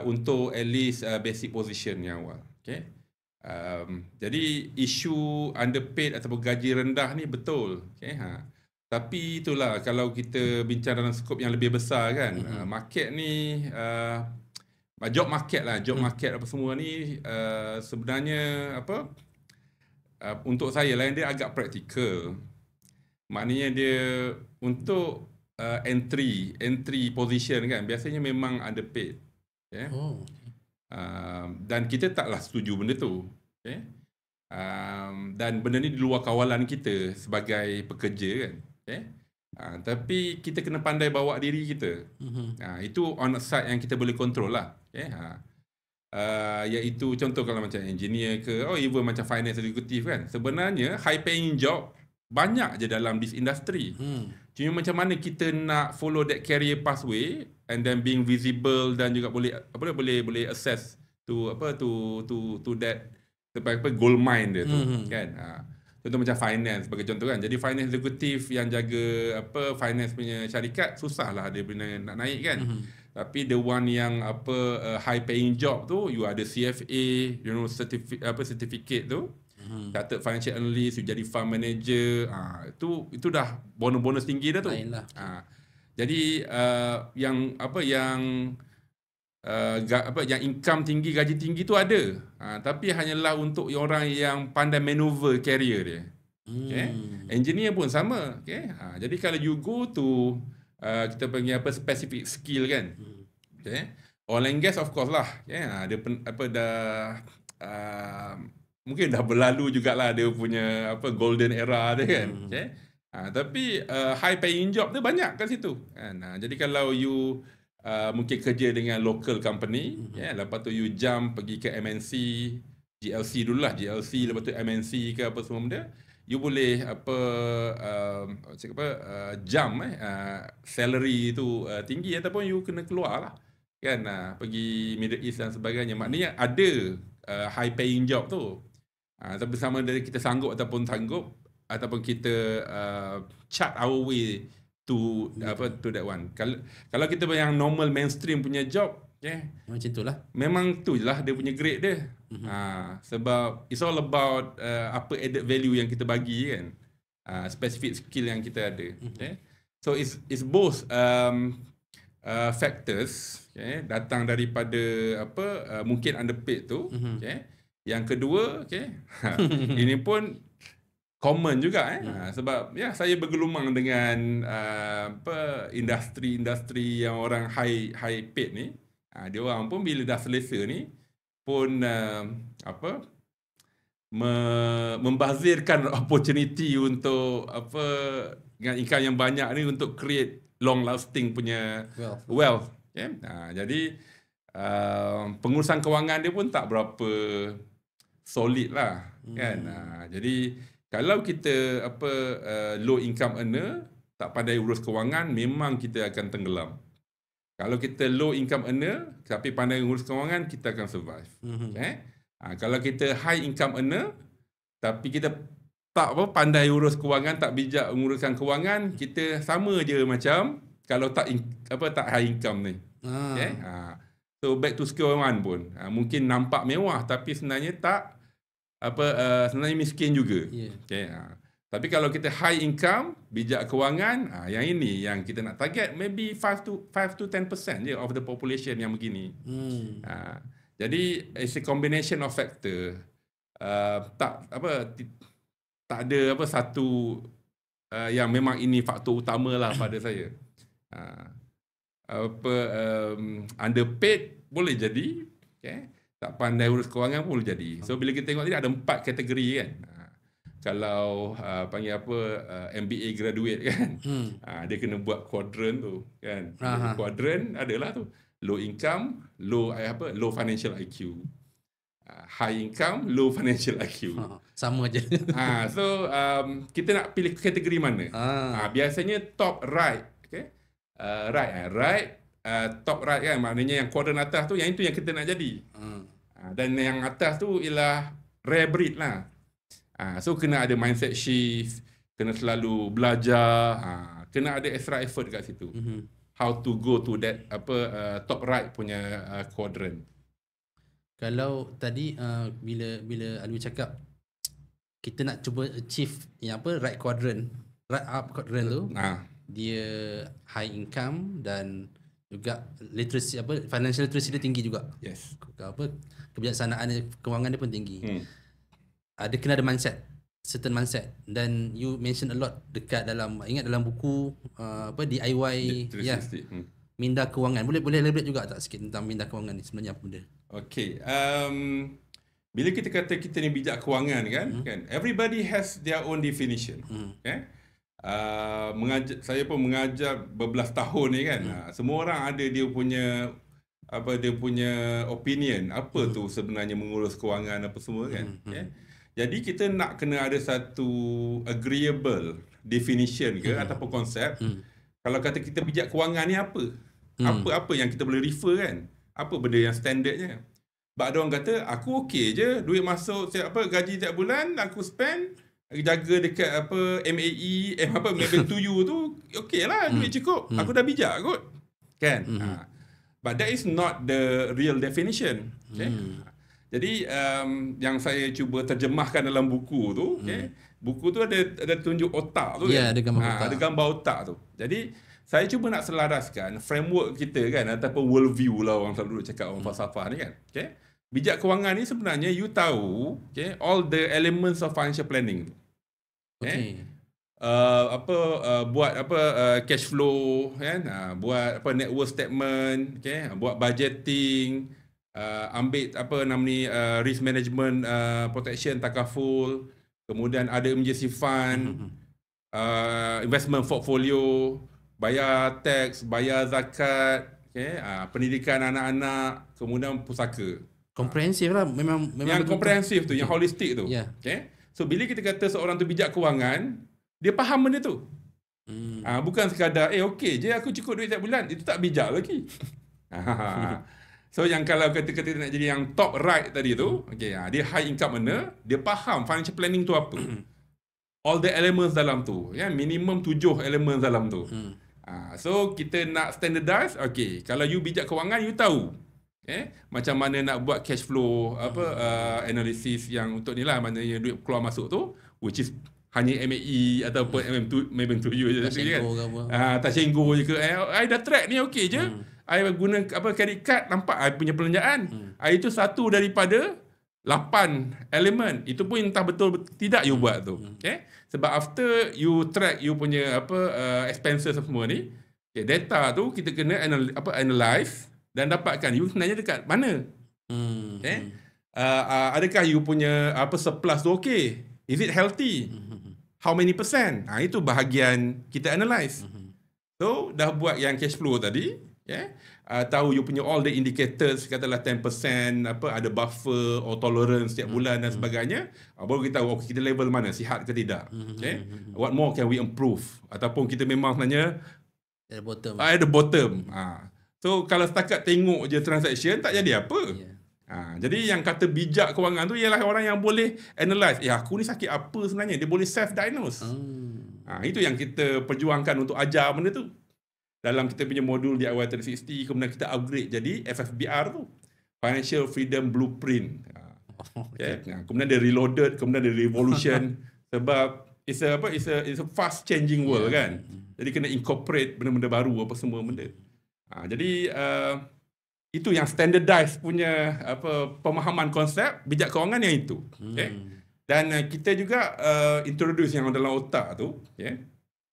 Untuk at least basic position yang awal. Okay. Jadi isu underpaid ataupun gaji rendah ni betul. Okay. Tapi itulah kalau kita bincang dalam skop yang lebih besar kan, market ni job market lah, job market apa semua ni sebenarnya untuk saya lah dia agak praktikal. Maknanya dia untuk entry position kan biasanya memang underpaid. Okay. Dan kita taklah setuju benda tu. Okay. Dan benda ni di luar kawalan kita sebagai pekerja kan. Okay. Tapi kita kena pandai bawa diri kita. Itu on side yang kita boleh control lah. Okay. Iaitu contoh kalau macam engineer ke, even macam finance executive kan. Sebenarnya high paying job banyak je dalam this industry. Cuma macam mana kita nak follow that career pathway and then being visible dan juga boleh access to that gold mine dia tu kan. Contoh macam finance sebagai contoh kan. Jadi finance executive yang jaga finance punya syarikat susahlah dia nak naik kan. Tapi the one yang high paying job tu, you ada CFA, certificate tu, Chartered Financial Analyst, you jadi fund manager, itu dah bonus tinggi dah tu. Jadi yang income tinggi, gaji tinggi tu ada. Tapi hanyalah untuk orang yang pandai maneuver career dia. Okay? Engineer pun sama. Okay? Jadi kalau you go to kita panggil specific skill kan. Okay? Oil and gas of course lah. Okay? Dia mungkin dah berlalu jugalah dia punya golden era dia kan. Okay? Tapi high paying job dia banyak kat situ. Jadi kalau you mungkin kerja dengan local company, lepas tu you jump pergi ke MNC, GLC dululah, GLC lepas tu MNC ke apa semua benda, you boleh jump salary tu tinggi ataupun you kena keluar lah kan, pergi Middle East dan sebagainya. Maknanya ada high paying job tu. Tapi sama dari kita sanggup ataupun kita chart our way to that one. Kalau kita yang normal mainstream punya job, macam itulah. Memang tu je lah dia punya grade dia. Sebab it's all about apa added value yang kita bagi kan. Specific skill yang kita ada. Okay? So it's both factors, datang daripada mungkin underpaid tu. Yang kedua, ini pun common juga sebab saya bergelumang dengan industri yang orang high paid ni. Dia orang pun bila dah selesa ni pun membazirkan opportunity untuk dengan income yang banyak ni untuk create long lasting punya wealth. Jadi pengurusan kewangan dia pun tak berapa solid lah kan. Jadi kalau kita low income earner tak pandai urus kewangan, memang kita akan tenggelam. Kalau kita low income earner tapi pandai urus kewangan, kita akan survive. Kalau kita high income earner tapi kita tak pandai urus kewangan, tak bijak menguruskan kewangan, kita sama je macam kalau tak high income ni. So back to square one pun. Mungkin nampak mewah tapi sebenarnya tak sebenarnya miskin juga. Tapi kalau kita high income, bijak kewangan, yang ini yang kita nak target, maybe 5 to 10% je of the population yang begini. Jadi it's a combination of factor. tak ada apa satu yang memang ini faktor utama lah pada saya. Underpaid boleh jadi, okay? Tak pandai urus kewangan pun boleh jadi. So bila kita tengok tadi ada 4 kategori kan. Kalau panggil apa MBA graduate kan, dia kena buat quadrant tu kan. Quadrant adalah tu low income, low financial IQ. High income, low financial IQ. Sama je. So kita nak pilih kategori mana? Biasanya top right, okay? Top right kan, maknanya yang quadrant atas tu, yang itu yang kita nak jadi. Dan yang atas tu ialah rare breed lah. So kena ada mindset shift, kena selalu belajar, kena ada extra effort kat situ. How to go to that top right punya quadrant. Kalau tadi bila Alwi cakap kita nak cuba achieve yang right quadrant, right up quadrant tu, dia high income dan juga literacy financial literacy dia tinggi juga. Yes. Kebijaksanaan kewangan dia pun tinggi. Ada kena ada mindset, certain mindset. Dan you mention a lot dekat dalam, ingat dalam buku DIY minda kewangan. Boleh elaborate juga tak sikit tentang minda kewangan ni sebenarnya apa benda? Okay. Bila kita kata kita ni bijak kewangan kan, everybody has their own definition. Okay? Saya pun mengajar berbelas tahun ni kan. Semua orang ada dia punya opinion apa tu sebenarnya mengurus kewangan apa semua kan. Okay? Jadi kita nak kena ada satu agreeable definition ke ataupun konsep. Kalau kata kita bijak kewangan ni apa? Apa yang kita boleh refer kan? Apa benda yang standardnya? Sebab ada orang kata aku okey je, duit masuk gaji tiap bulan aku spend, jaga dekat MAE Maybank to you tu okey lah, duit cukup. Aku dah bijak kot. Kan? But that is not the real definition. Okay? Jadi yang saya cuba terjemahkan dalam buku tu, buku tu ada tunjuk otak tu, ada gambar otak. Ada gambar otak tu. Jadi saya cuba nak selaraskan framework kita kan, ataupun world view lah orang selalu cakap orang falsafah ni kan. Okay? Bijak kewangan ni sebenarnya you tahu all the elements of financial planning. Okay? Buat cash flow kan, buat net worth statement, buat budgeting, ambil risk management, protection, takaful, kemudian ada emergency fund, investment portfolio, bayar tax, bayar zakat, pendidikan anak-anak, kemudian pusaka. Komprehensif lah, memang yang komprehensif tu, yang holistik tu. So bila kita kata seorang tu bijak kewangan, dia faham benda tu. Bukan sekadar okey je aku cukup duit tiap bulan, itu tak bijak lagi. So yang kalau kita nak jadi yang top right tadi tu, dia high income mana, dia faham financial planning tu apa. All the elements dalam tu, minimum 7 elements dalam tu. So kita nak standardize, kalau you bijak kewangan, you tahu macam mana nak buat cash flow analysis yang untuk ni lah, maknanya duit keluar masuk tu, which is hanya MAE ataupun Maybank to you je kan. Tak cenggur je ke, I dah track ni okey je. I guna credit card, nampak I punya perbelanjaan. Itu satu daripada 8 elemen. Itu pun entah betul tidak you buat tu. Sebab after you track you punya expenses semua ni, data tu kita kena analyze dan dapatkan you sebenarnya dekat mana. Adakah you punya surplus tu okey? Is it healthy? How many percent? Itu bahagian kita analyze. So dah buat yang cash flow tadi, tahu you punya all the indicators, katalah 10%, ada buffer or tolerance setiap bulan dan sebagainya, baru kita tahu kita level mana, sihat ke tidak. What more can we improve? Ataupun kita memang sebenarnya at the bottom. So kalau setakat tengok je transaction, tak jadi apa. Jadi yang kata bijak kewangan tu ialah orang yang boleh analyse, aku ni sakit apa sebenarnya, dia boleh self-diagnose. Itu yang kita perjuangkan untuk ajar benda tu. Dalam kita punya modul di awal 360, kemudian kita upgrade jadi FFBR tu, Financial Freedom Blueprint. Kemudian ada reloaded, kemudian ada revolution. Sebab it's a fast changing world kan. Jadi kena incorporate benda-benda baru apa semua benda. Jadi itu yang standardized punya pemahaman konsep bijak kewangan yang itu. Okay? Dan kita juga introduce yang dalam otak tu, okay?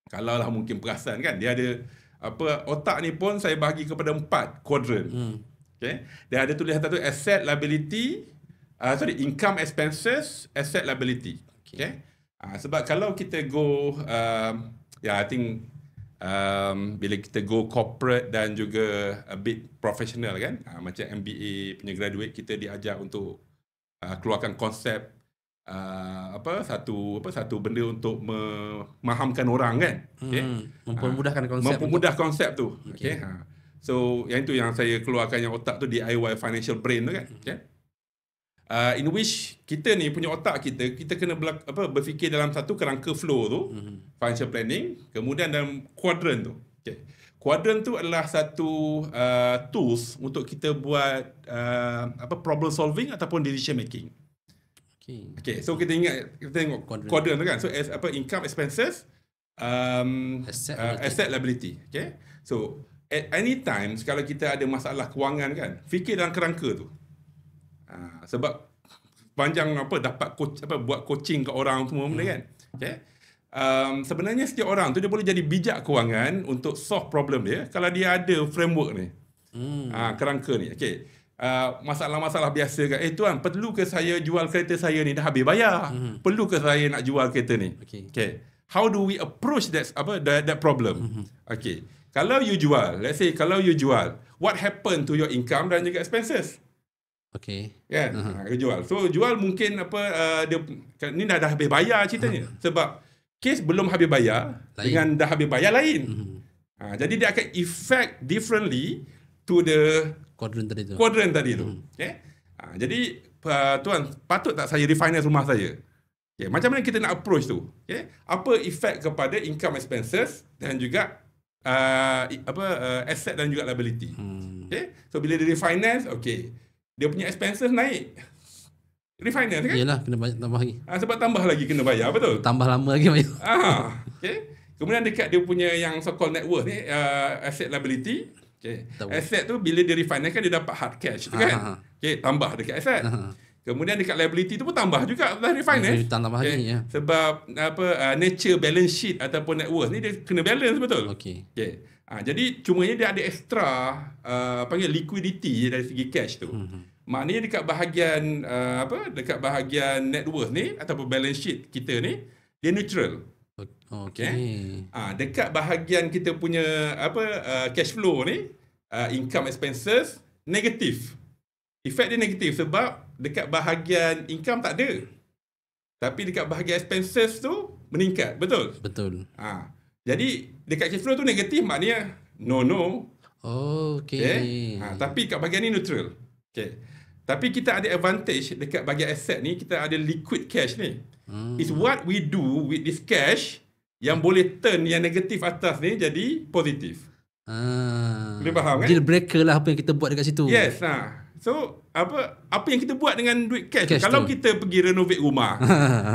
Kalau lah mungkin perasan kan, dia ada otak ni pun saya bagi kepada 4 kuadran. Okay? Dan ada tulis satu asset liability, income expenses, asset liability. Okay? Sebab kalau kita go I think bila kita go corporate dan juga a bit professional kan, macam MBA punya graduate, kita diajar untuk keluarkan konsep satu benda untuk memahamkan orang kan, okay? mempermudah konsep tu. Okay. So yang itu yang saya keluarkan, yang otak tu DIY financial brain tu kan. Okay. In which kita ni punya otak kita kena berfikir dalam satu kerangka flow tu, financial planning, kemudian dalam kuadran tu. Okay. Kuadran tu adalah satu tools untuk kita buat problem solving ataupun decision making. Okay, so kita tengok kuadran tu kan. So income, expenses, asset liability. Okay. So at any time kalau kita ada masalah kewangan kan, fikir dalam kerangka tu. Sebab panjang dapat buat coaching ke orang semua benda kan. Okay. Sebenarnya setiap orang tu dia boleh jadi bijak kewangan untuk solve problem dia kalau dia ada framework ni. Kerangka ni. Okay. Masalah-masalah biasa kan. Tuan, perlu ke saya jual kereta saya ni, dah habis bayar? Perlu ke saya nak jual kereta ni? Okay. How do we approach that problem? Okay. Kalau you jual, let's say kalau you jual, what happen to your income dan juga expenses? Okay. Kan? Jual. So jual mungkin dia ni dah habis bayar ceritanya. Sebab kes belum habis bayar lain, dengan dah habis bayar lain. Jadi dia akan effect differently to the kuadran tadi tu. Okay? Jadi tuan, patut tak saya refinance rumah saya? Okay. Macam mana kita nak approach tu? Okay? Apa effect kepada income, expenses dan juga asset dan juga liability. Okay? So bila dia refinance, okay, dia punya expenses naik. Refinance kan? Yelah, kena tambah lagi. Sebab tambah lagi kena bayar, betul? Tambah lama lagi bayar. Okay. Kemudian dekat dia punya yang so-called net worth ni, asset liability. Okay. Asset tu bila dia refinance kan dia dapat hard cash tu kan? Okay, tambah dekat asset. Kemudian dekat liability tu pun tambah juga dah refinance. Tambah lagi, ya. Sebab nature balance sheet ataupun net worth ni dia kena balance, betul? Okay. Jadi cumanya dia ada extra panggil liquidity dari segi cash tu. Maknanya dekat bahagian dekat bahagian net worth ni ataupun balance sheet kita ni dia neutral. Okay. Dekat bahagian kita punya cash flow ni, income, expenses negatif. Efek dia negatif sebab dekat bahagian income tak ada. Tapi dekat bahagian expenses tu meningkat, betul? Betul. Jadi dekat cash flow tu negatif, maknanya no. Okay. Tapi kat bahagian ni neutral. Okay. Tapi kita ada advantage dekat bahagian asset ni, kita ada liquid cash ni. It's what we do with this cash yang boleh turn yang negatif atas ni jadi positif. Boleh faham kan? Deal breaker lah apa yang kita buat dekat situ. Yes. So apa yang kita buat dengan duit cash kalau tu, kita pergi renovate rumah,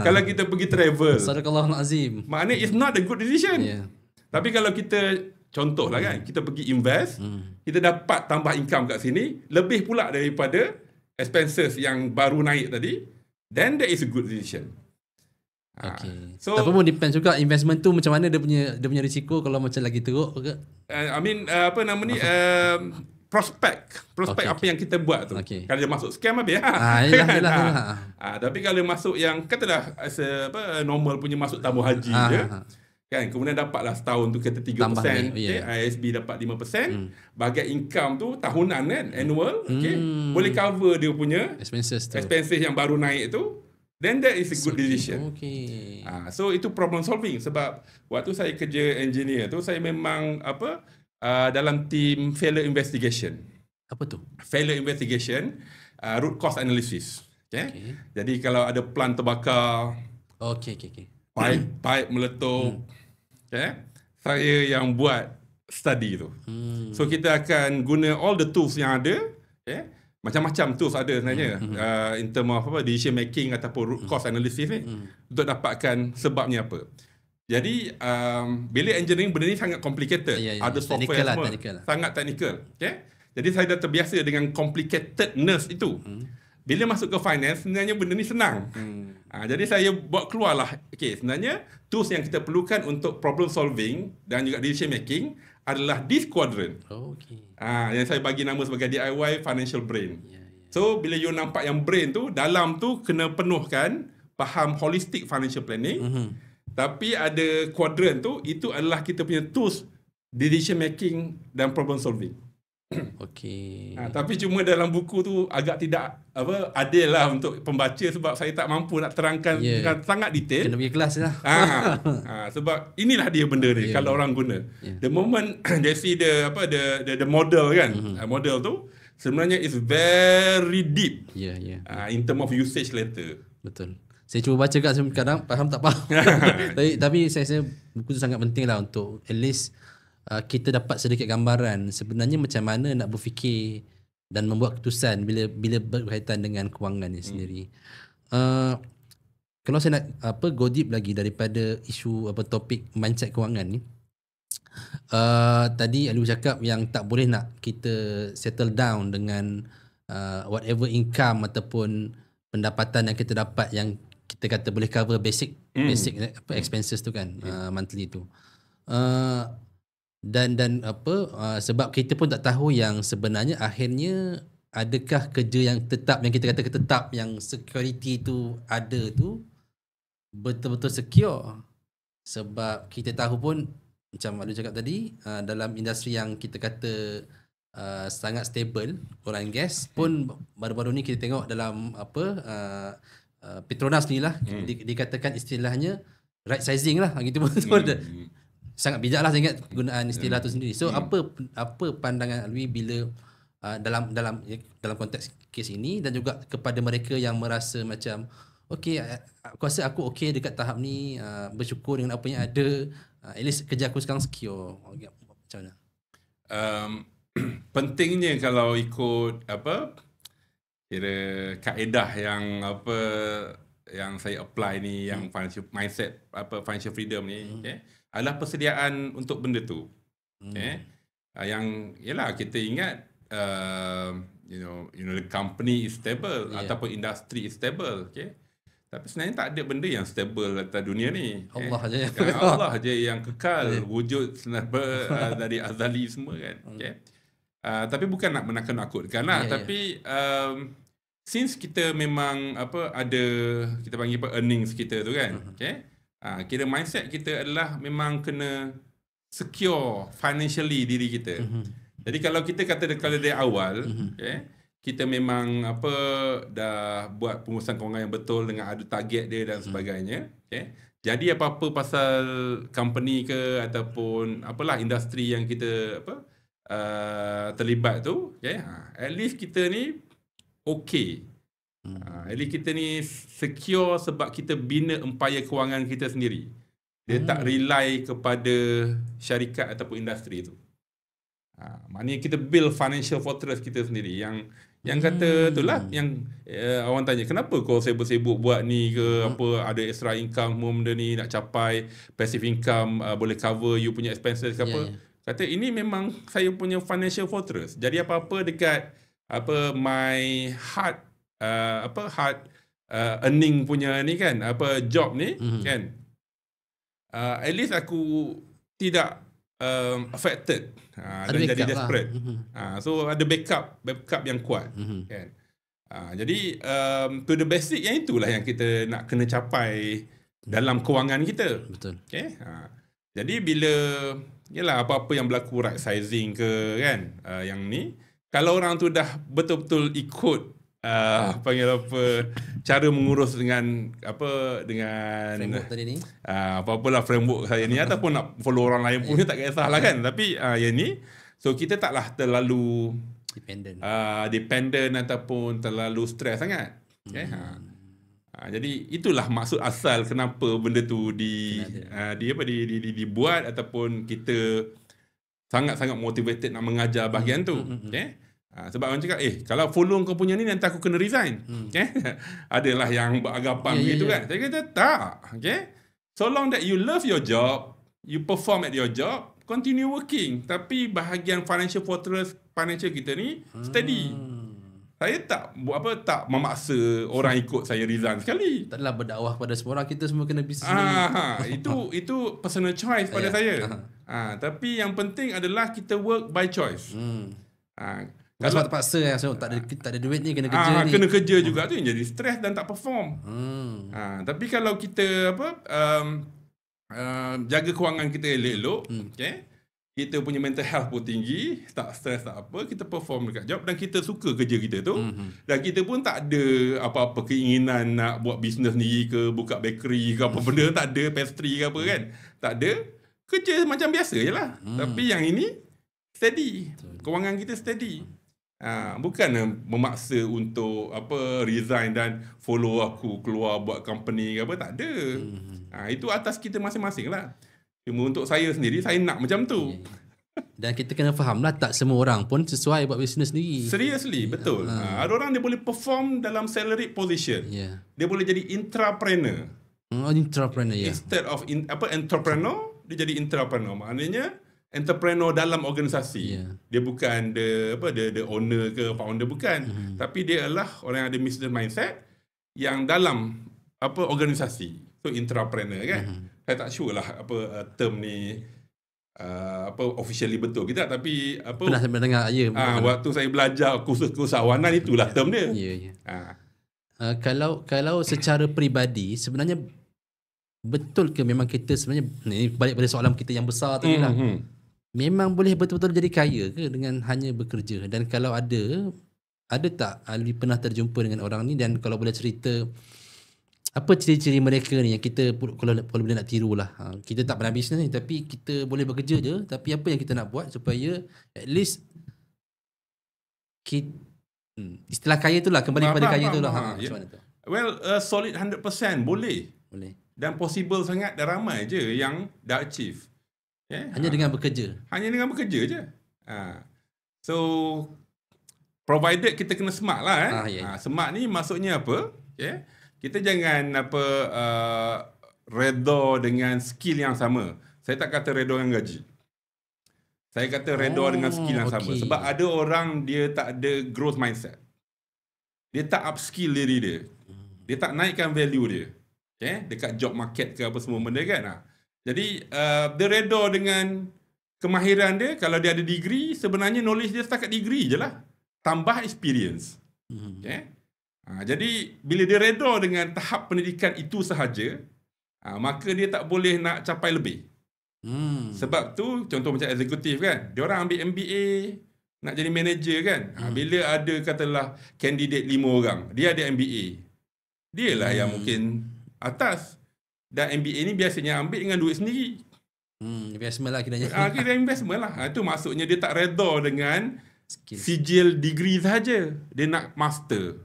kalau kita pergi travel, Sadaqallahul Azim, maknanya it's not a good decision. Tapi kalau kita contohlah kan, kita pergi invest, kita dapat tambah income kat sini lebih pula daripada expenses yang baru naik tadi, then that is a good decision. Okay. So, tapi pun depends juga investment tu macam mana dia punya risiko kalau macam lagi teruk ke? Prospek apa yang kita buat tu. Kalau dia masuk scam habis. Tapi kalau dia masuk yang katalah normal punya masuk tabung haji je. Kan, kemudian dapatlah setahun tu kata 3%, ISB dapat 5%, bahagian income tu tahunan kan, annual, boleh cover dia punya expenses yang baru naik tu, then that is a good decision. So itu problem solving. Sebab waktu saya kerja engineer tu, saya memang dalam team failure investigation. Apa tu? Failure investigation, root cause analysis. Jadi kalau ada plant terbakar, pipe meletup, saya yang buat study tu. So kita akan guna all the tools yang ada, macam-macam tools ada sebenarnya, in term of decision making ataupun root cause analysis ni, untuk dapatkan sebabnya apa. Jadi bila engineering benda ni sangat complicated, ada software semua, sangat technical. Jadi saya dah terbiasa dengan complicatedness itu. Bila masuk ke finance, sebenarnya benda ni senang. Jadi saya buat keluarlah, sebenarnya tools yang kita perlukan untuk problem solving dan juga decision making adalah this quadrant. Yang saya bagi nama sebagai DIY Financial Brain. So, bila you nampak yang brain tu, dalam tu kena penuhkan faham holistic financial planning. Tapi ada quadrant tu, itu adalah kita punya tools decision making dan problem solving. Tapi cuma dalam buku tu agak tidak adil lah untuk pembaca sebab saya tak mampu nak terangkan dengan sangat detail. Kena pergi kelas lah. Sebab inilah dia benda ni kalau orang guna. The moment they see the model kan, model tu sebenarnya is very deep. In term of usage later. Betul. Saya cuba baca kat kadang faham tak faham. tapi saya rasa buku tu sangat penting lah untuk at least kita dapat sedikit gambaran sebenarnya macam mana nak berfikir dan membuat keputusan bila berkaitan dengan kewangan ni sendiri. Kalau saya nak go deep lagi daripada isu topik mindset kewangan ni, tadi Alwi cakap yang tak boleh nak kita settle down dengan whatever income ataupun pendapatan yang kita dapat yang kita kata boleh cover basic expenses tu kan, monthly tu. Dan sebab kita pun tak tahu yang sebenarnya akhirnya adakah kerja yang tetap, yang kita kata tetap, yang security tu ada tu betul-betul secure. Sebab kita tahu pun macam Adu cakap tadi, dalam industri yang kita kata sangat stable, oil and gas pun baru-baru ni kita tengok dalam Petronas ni lah, dikatakan istilahnya right sizing lah gitu pun. Sangat bijak lah saya ingat penggunaan istilah tu sendiri. So apa pandangan Alwi bila dalam konteks kes ini dan juga kepada mereka yang merasa macam aku rasa aku dekat tahap ni, bersyukur dengan apa yang ada, at least kerja aku sekarang secure. Macam mana? Pentingnya kalau ikut kira kaedah yang saya apply ni, yang financial mindset, financial freedom ni, adalah persediaan untuk benda tu. Yang yalah kita ingat the company is stable ataupun industry is stable, tapi sebenarnya tak ada benda yang stable atas dunia ni. Allah aja. Allah aja yang kekal, wujud dari azali semua kan. Tapi bukan nak menakut-nakutkan lah, tapi since kita memang ada kita panggil earnings kita tu kan, kira mindset kita adalah memang kena secure financially diri kita. Jadi kalau kita kata dari awal, kita memang dah buat pengurusan kewangan yang betul dengan ada target dia dan sebagainya, jadi apa-apa pasal company ke ataupun apalah industri yang kita terlibat tu, at least kita ni at least kita ni secure sebab kita bina empayar kewangan kita sendiri. Dia tak rely kepada syarikat ataupun industri tu. Maknanya kita build financial fortress kita sendiri. Yang kata itulah yang orang tanya, kenapa kau sibuk-sibuk buat ni ke, ada extra income semua benda ni nak capai passive income, boleh cover you punya expenses ke apa. Kata ini memang saya punya financial fortress. Jadi apa-apa dekat my hard earning punya ni kan, job ni kan, at least aku tidak affected dan jadi desperate lah. So ada backup yang kuat kan. Jadi to the basic yang itulah yang kita nak kena capai dalam kewangan kita. Betul. Jadi bila yalah apa-apa yang berlaku right sizing ke kan, yang ni kalau orang tu dah betul-betul ikut cara mengurus dengan framework tadi ni, apa-apalah framework saya ni, ataupun nak follow orang lain pun tak kisahlah kan, tapi yang ni so kita taklah terlalu dependent ataupun terlalu stres sangat. Jadi itulah maksud asal kenapa benda tu dibuat ataupun kita sangat-sangat motivated nak mengajar bahagian tu. Sebab orang cakap kalau follow kau punya ni nanti aku kena resign. Adalah yang beragapan gitu kan. Saya kata tak. So long that you love your job, you perform at your job, continue working, tapi bahagian financial fortress financial kita ni steady. Saya tak buat tak memaksa orang ikut saya resign sekali. Taklah berdakwah pada semua orang, kita semua kena bisnes sendiri. Itu personal choice pada saya. Tapi yang penting adalah kita work by choice. Kalau terpaksa so, tak ada duit ni, kena kerja ni. Kena kerja juga tu yang jadi stres dan tak perform. Tapi kalau kita jaga kewangan kita elok-elok, okay, kita punya mental health pun tinggi, tak stres tak apa, kita perform dekat job dan kita suka kerja kita tu, dan kita pun tak ada apa-apa keinginan nak buat bisnes sendiri ke, buka bakery ke apa benda, tak ada pastry ke apa kan, tak ada, kerja macam biasa je lah. Tapi yang ini steady, kewangan kita steady. Bukan memaksa untuk resign dan follow aku keluar buat company ke apa, tak ada. Itu atas kita masing-masing lah. Cuma untuk saya sendiri, saya nak macam tu. Dan kita kena faham lah, tak semua orang pun sesuai buat bisnes sendiri. Seriously, betul. Ada orang dia boleh perform dalam salary position. Dia boleh jadi intrapreneur. Intrapreneur, Instead of entrepreneur, dia jadi intrapreneur. Maknanya entrepreneur dalam organisasi. Dia bukan the owner ke founder, bukan. Tapi dia adalah orang yang ada business mindset yang dalam organisasi. So intrapreneur kan. Saya tak sure lah term ni officially betul kita, tapi pernah saya mendengar waktu saya belajar kursus keusahawanan, itulah term dia. Kalau secara peribadi sebenarnya betul ke memang kita sebenarnya ni balik pada soalan kita yang besar tadi lah. Memang boleh betul-betul jadi kaya ke dengan hanya bekerja? Dan kalau ada tak Ali pernah terjumpa dengan orang ni, dan kalau boleh cerita apa ciri-ciri mereka ni yang kita kalau boleh nak tiru lah. Kita tak pernah bisnes ni, tapi kita boleh bekerja je. Tapi apa yang kita nak buat supaya at least istilah kaya tu lah, kembali kepada kaya tu lah. Macam mana tu? Well, solid 100% boleh. Dan possible sangat, dan ramai je yang dah achieve. Hanya dengan bekerja. Hanya dengan bekerja je. So, provided kita kena smart lah. Smart ni maksudnya apa? Kita jangan redha dengan skill yang sama. Saya tak kata redha dengan gaji. Saya kata redha dengan skill yang sama. Sebab ada orang dia tak ada growth mindset. Dia tak upskill diri dia. Dia tak naikkan value dia. Dekat job market ke apa semua benda kan. Jadi dia redha dengan kemahiran dia. Kalau dia ada degree, sebenarnya knowledge dia setakat degree je lah. Tambah experience. Jadi bila dia redha dengan tahap pendidikan itu sahaja, maka dia tak boleh nak capai lebih. Sebab tu contoh macam eksekutif kan, dia orang ambil MBA nak jadi manager kan. Bila ada katalah kandidat 5 orang, dia ada MBA, dia lah yang mungkin atas. Dan MBA ni biasanya ambil dengan duit sendiri. Investment lah kiranya. Kira investment lah. Itu maksudnya dia tak redha dengan sijil degree sahaja. Dia nak master.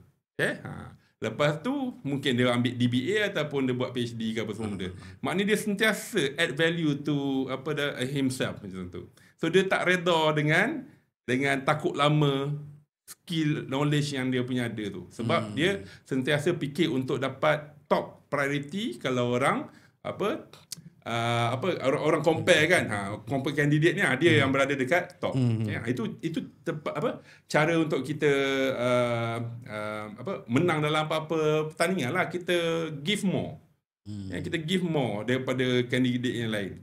Lepas tu mungkin dia ambil DBA ataupun dia buat PhD ke apa semua benda. Maknanya dia sentiasa add value to himself macam tu. So dia tak redha dengan takut lama skill knowledge yang dia punya ada tu. Sebab dia sentiasa fikir untuk dapat top priority. Kalau orang orang compare kan, compare kandidat ni dia yang berada dekat top. Itu cara untuk kita menang dalam apa-apa pertandingan lah. Kita give more. Kita give more daripada kandidat yang lain.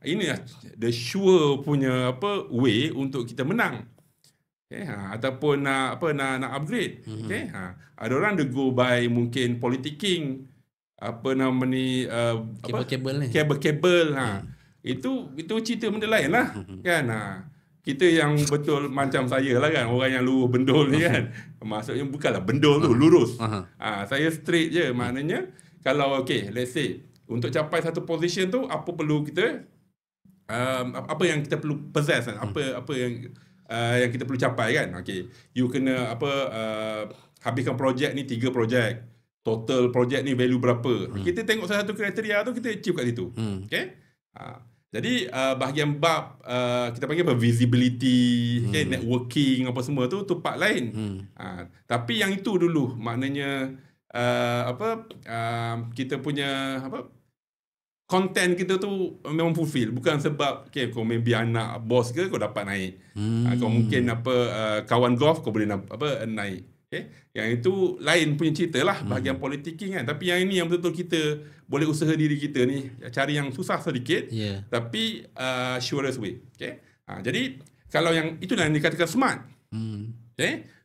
Ini the sure punya way untuk kita menang. Ataupun nak upgrade. Ada orang dia go by mungkin politicking, kabel-kabel. Itu cerita benda lain lah. Kan? Kita yang betul macam saya lah kan, orang yang lurus bendul ni kan. Maksudnya bukanlah bendul tu, lurus. Saya straight je. Maknanya kalau let's say untuk capai satu position tu, apa perlu kita apa yang kita perlu possess kan? Apa yang kita perlu capai kan. You kena habiskan projek ni 3 projek. Total projek ni value berapa. Kita tengok salah satu kriteria tu, kita achieve kat situ. Jadi bahagian bab kita panggil visibility, networking apa semua tu part lain. Tapi yang itu dulu maknanya kita punya content kita tu memang fulfill, bukan sebab kau maybe anak bos ke kau dapat naik. Kau mungkin kawan golf kau boleh naik. Yang itu lain punya cerita lah, bahagian politicking kan. Tapi yang ini yang betul-betul kita boleh usaha diri kita ni, cari yang susah sedikit tapi surest way. Jadi kalau yang itulah yang dikatakan smart.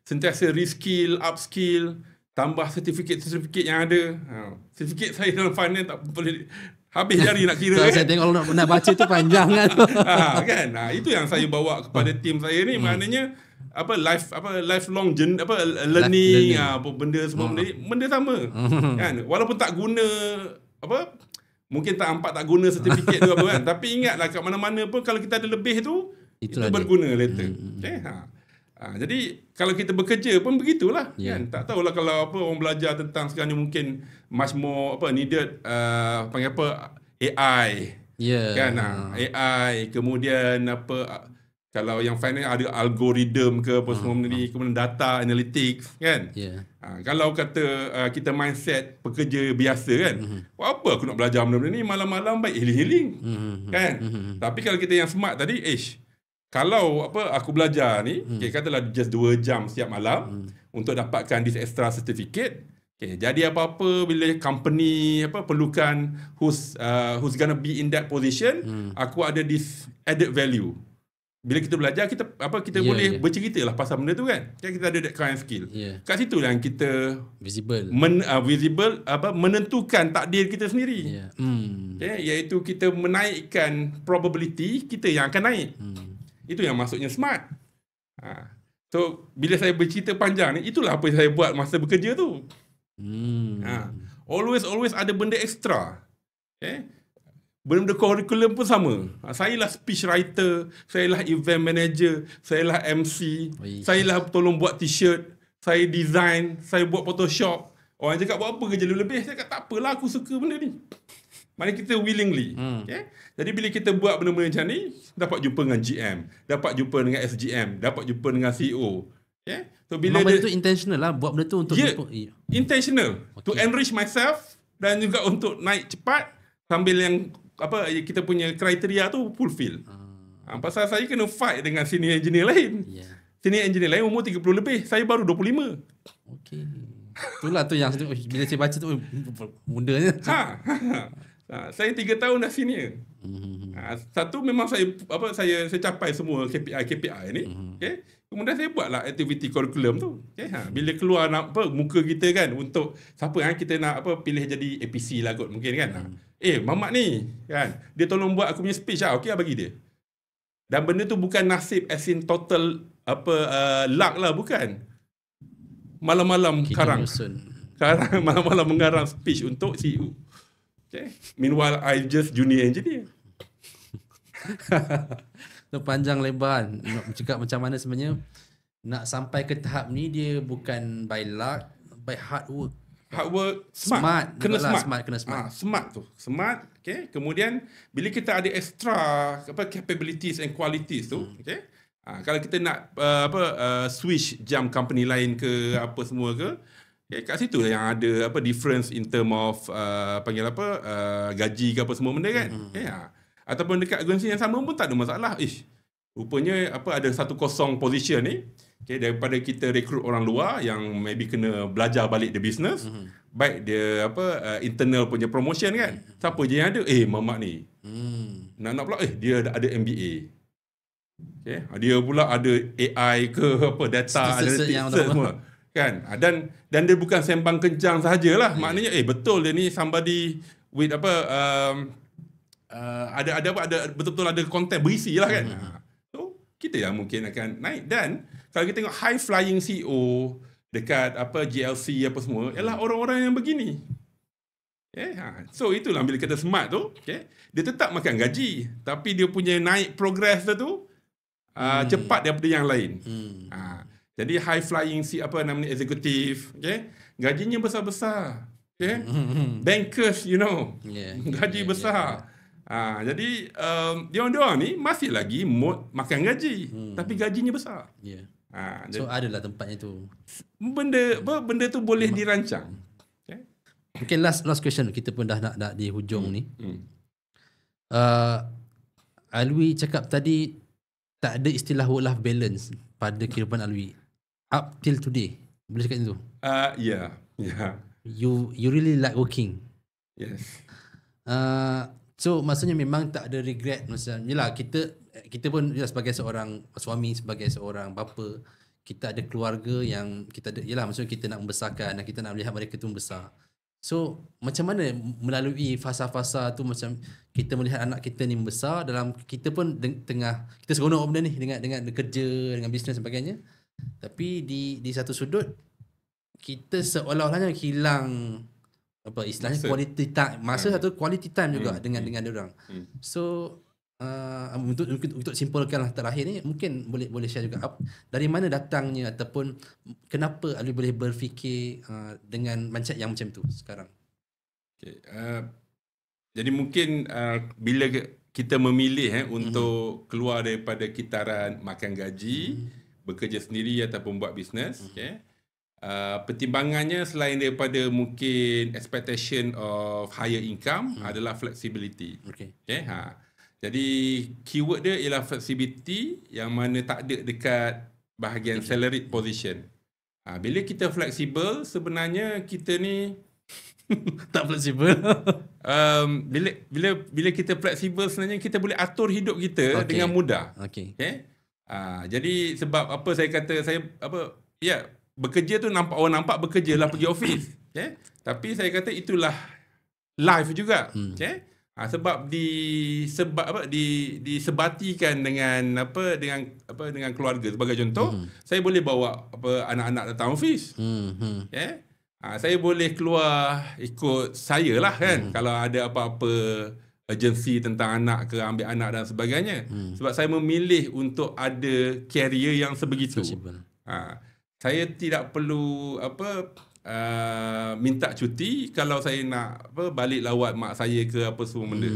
Sentiasa reskill, upskill, tambah sertifikat yang ada. Sertifikat saya dalam finance tak boleh habis jari nak kira. Saya tengok kalau nak baca tu panjang kan. Kan. Itu yang saya bawa kepada tim saya ni, maknanya lifelong learning, benda semua benda sama. Kan. Walaupun tak guna mungkin tak guna sertifikat tu kan, tapi ingatlah kat mana-mana pun kalau kita ada lebih tu itu berguna later. Jadi kalau kita bekerja pun begitulah kan. Tak tahulah kalau orang belajar tentang sekarang ni mungkin much more needed panggil AI. Kan AI, kemudian kalau yang finance ada algoritma ke apa semua ni, kemudian data analytics kan. Kalau kata kita mindset pekerja biasa kan, apa aku nak belajar benda-benda ni, malam-malam baik healing kan. Tapi kalau kita yang smart tadi, kalau aku belajar ni, katalah just 2 jam setiap malam untuk dapatkan this extra certificate. Jadi apa-apa bila company perlukan who's gonna be in that position, aku ada this added value. Bila kita belajar, kita boleh bercerita lah pasal benda tu kan. Kita ada that kind of skill. Kat situ yang kita visible menentukan takdir kita sendiri. Iaitu kita menaikkan probability kita yang akan naik. Itu yang maksudnya smart. So bila saya bercerita panjang ni, itulah apa yang saya buat masa bekerja tu. Always ada benda extra. Benda-benda curriculum pun sama. Saya lah speech writer, saya lah event manager, saya lah MC, saya lah tolong buat t-shirt, saya design, saya buat Photoshop. Orang cakap buat apa kerja lebih? Saya kata tak apalah, aku suka benda ni. Mana kita willingly. Jadi bila kita buat benda-benda macam ni, dapat jumpa dengan GM, dapat jumpa dengan SGM, dapat jumpa dengan CEO. So bila benda tu intentional lah, buat benda tu untuk intentional to enrich myself dan juga untuk naik cepat sambil yang kita punya kriteria tu fulfill. Pasal saya kena fight dengan senior engineer lain. Senior engineer lain umur 30 lebih, saya baru 25. Itulah tu yang bila saya baca tu mudanya. Saya 3 tahun dah senior. Satu memang saya capai semua KPI ni. Kemudian saya buatlah aktiviti kurikulum tu. Bila keluar muka kita kan, untuk siapa yang kita nak pilih jadi APC lah kot mungkin kan. Mamat ni kan, dia tolong buat aku punya speech lah. Okey, bagi dia. Dan benda tu bukan nasib as in total luck lah, bukan. Malam-malam malam-malam mengarang speech untuk CEO. Meanwhile I just junior engineer. Tu panjang lebar nak cakap macam mana sebenarnya nak sampai ke tahap ni, dia bukan by luck, by hard work, smart. Kena smart. Smart tu. Smart, Kemudian bila kita ada extra capabilities and qualities tu, kalau kita nak switch jam company lain ke apa semua ke, kat situ yang ada difference in term of gaji ke apa semua benda kan. Ataupun dekat agensi yang sama pun tak ada masalah. Rupanya ada 1 kosong position ni, daripada kita rekrut orang luar yang maybe kena belajar balik the business, baik dia internal punya promotion kan. Siapa je yang ada? Mamat ni. Nak pula dia ada MBA. Dia pula ada AI ke data analytics semua. Kan? Dan dia bukan sembang kencang sahajalah. Maknanya betul dia ni somebody with ada betul-betul ada konten berisi lah kan. So kita yang mungkin akan naik. Dan kalau kita tengok high flying CEO dekat GLC apa semua, ialah orang-orang yang begini. So itulah bila kita smart tu, dia tetap makan gaji, tapi dia punya naik progress tu cepat daripada yang lain. Jadi high flying executive, gajinya besar-besar. Bankers, gaji besar. Jadi dia-orang ni masih lagi mode makan gaji, tapi gajinya besar. So adalah tempatnya tu. Benda tu boleh dirancang. Mungkin last question, kita pun dah nak di hujung ni. Uh, Alwi cakap tadi tak ada istilah work-life balance pada kehidupan Alwi. Up till today. Boleh cakap itu? Yeah. You really like working? Yes. So maksudnya memang tak ada regret. Macam yelah, kita pun sebagai seorang suami, sebagai seorang bapa, kita ada keluarga yang kita ada, yelah maksudnya kita nak membesarkan dan kita nak melihat mereka tu besar. So macam mana melalui fasa-fasa tu, macam kita melihat anak kita ni membesar, dalam kita pun tengah kita seronok benda ni dengan kerja, dengan bisnes dan sebagainya. Tapi di satu sudut kita seolah-olahnya hilang apa istilahnya quality time, masa satu quality time juga dengan orang. So untuk simpulkanlah terakhir ni, mungkin boleh share juga dari mana datangnya ataupun kenapa Alwi boleh berfikir dengan mindset yang macam tu sekarang. Okay. Jadi mungkin bila kita memilih untuk keluar daripada kitaran makan gaji, bekerja sendiri ataupun buat bisnes, okay, pertimbangannya selain daripada mungkin expectation of higher income adalah flexibility. Okay. Jadi keyword dia ialah flexibility, yang mana tak ada dekat bahagian salaried position. Bila kita fleksibel, sebenarnya kita ni tak fleksibel. Bila kita fleksibel, sebenarnya kita boleh atur hidup kita dengan mudah. Okay. Jadi sebab apa saya kata, bekerja tu orang nampak bekerja lah, pergi office. Tapi saya kata itulah life juga. Sebab disebatikan dengan keluarga. Sebagai contoh, saya boleh bawa anak-anak datang office. Saya boleh keluar ikut saya lah kan, kalau ada apa-apa urgency tentang anak ke, ambil anak dan sebagainya. Sebab saya memilih untuk ada career yang sebegitu. Saya tidak perlu minta cuti kalau saya nak balik lawat mak saya ke apa semua benda.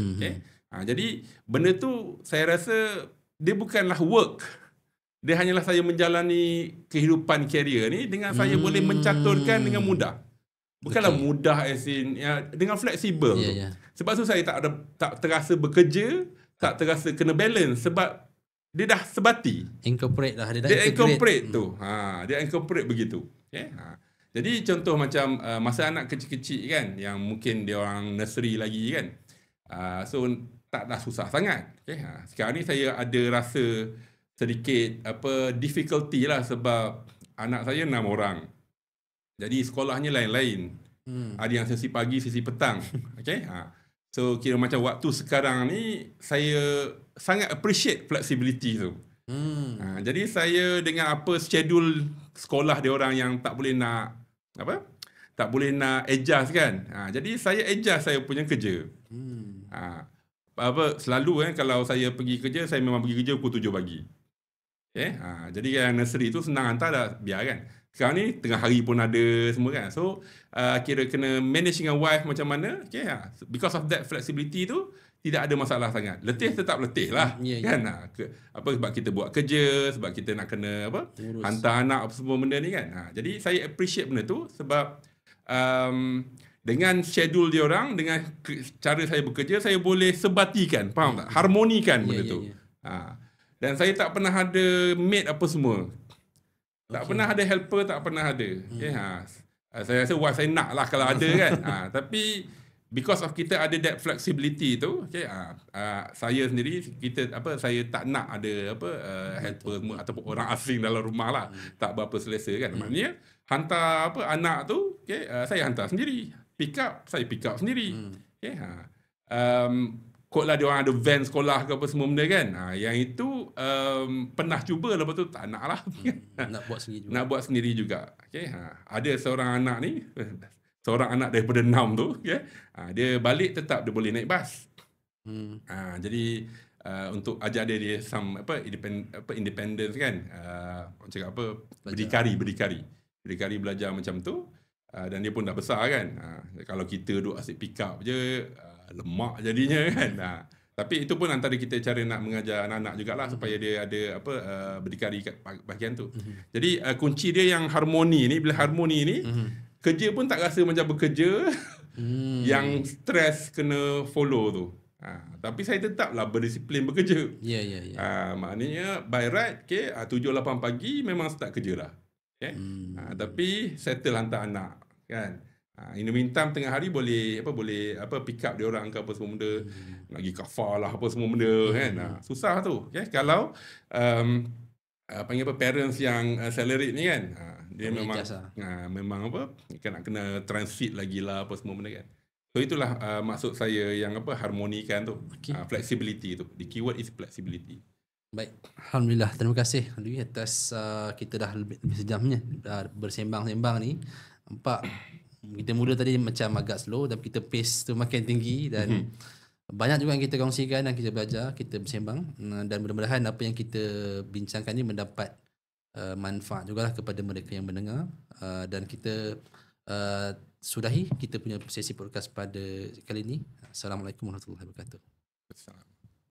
Jadi benda tu saya rasa dia bukanlah work. Dia hanyalah saya menjalani kehidupan career ni dengan saya boleh mencaturkan dengan mudah. Bukanlah mudah as in dengan fleksibel. Sebab tu saya tak terasa bekerja, tak terasa kena balance, sebab dia dah sebati. Incorporate lah. Dia incorporate tu. Dia incorporate begitu. Jadi contoh macam masa anak kecil-kecil kan, yang mungkin dia orang nursery lagi kan. So tak dah susah sangat. Sekarang ni saya ada rasa sedikit difficulty lah, sebab anak saya 6 orang. Jadi sekolahnya lain-lain. Ada yang sesi pagi, sesi petang. So kira macam waktu sekarang ni saya sangat appreciate flexibility tu. Jadi saya dengan schedule sekolah dia orang yang tak boleh nak adjust kan. Jadi saya adjust saya punya kerja. Selalu kalau saya pergi kerja, saya memang pergi kerja pukul 7 pagi. Jadi yang nursery tu senang hantar dah, biar kan. Sekarang ni tengah hari pun ada semua kan. So kira kena manage dengan wife macam mana. Because of that flexibility tu, tidak ada masalah sangat. Letih tetap letih lah. Kan. Sebab kita buat kerja, sebab kita nak kena hantar anak apa semua benda ni kan. Jadi saya appreciate benda tu, sebab dengan schedule dia orang, dengan cara saya bekerja, saya boleh sebatikan, faham tak? Harmonikan benda tu. Dan saya tak pernah ada maid apa semua. Tak pernah ada helper, tak pernah ada. Saya rasa wife saya nak lah kalau ada kan. Tapi because of kita ada that flexibility tu, saya sendiri saya tak nak ada helper semua ataupun orang asing dalam rumah lah. Tak berapa selesa kan. Maknanya hantar anak tu, saya hantar sendiri. Pick up, saya pick up sendiri. Kot lah dia orang ada van sekolah ke apa semua benda kan. Yang itu pernah cuba, lepas tu tak nak lah. Nak buat sendiri juga. Nak buat sendiri juga. Ada seorang anak ni, seorang anak daripada 6 tu, dia balik tetap dia boleh naik bas. Jadi untuk ajar dia some independence kan. Orang cakap berdikari belajar macam tu. Dan dia pun dah besar kan. Kalau kita duduk asyik pick up je, lemak jadinya kan. Tapi itu pun antara kita cara nak mengajar anak-anak jugalah, supaya dia ada berdikari kat bahagian tu. Jadi kunci dia yang harmoni ni. Bila harmoni ni, kerja pun tak rasa macam bekerja. Yang stres kena follow tu. Tapi saya tetaplah berdisiplin bekerja. Ya, ya, ya. Maknanya by right, 7-8 pagi memang start kerja lah. Tapi settle hantar anak kan. In the meantime tengah hari boleh pick up dia orang ke apa semua benda, nak pergi kafar lah apa semua benda kan. Susah tu. Kalau panggil parents yang salaried ni kan, dia memang memang nak kena transit lagi lah apa semua benda kan. So itulah maksud saya yang harmonikan tu. Flexibility tu. The keyword is flexibility. Baik, alhamdulillah, terima kasih Alwi atas kita dah lebih sejamnya bersembang-sembang ni. Nampak kita mula tadi macam agak slow tapi kita pace tu makin tinggi dan banyak juga yang kita kongsikan dan kita belajar, kita bersembang dan mudah-mudahan apa yang kita bincangkan ni mendapat manfaat jugalah kepada mereka yang mendengar dan kita sudahi kita punya sesi podcast pada kali ini. Assalamualaikum warahmatullahi wabarakatuh.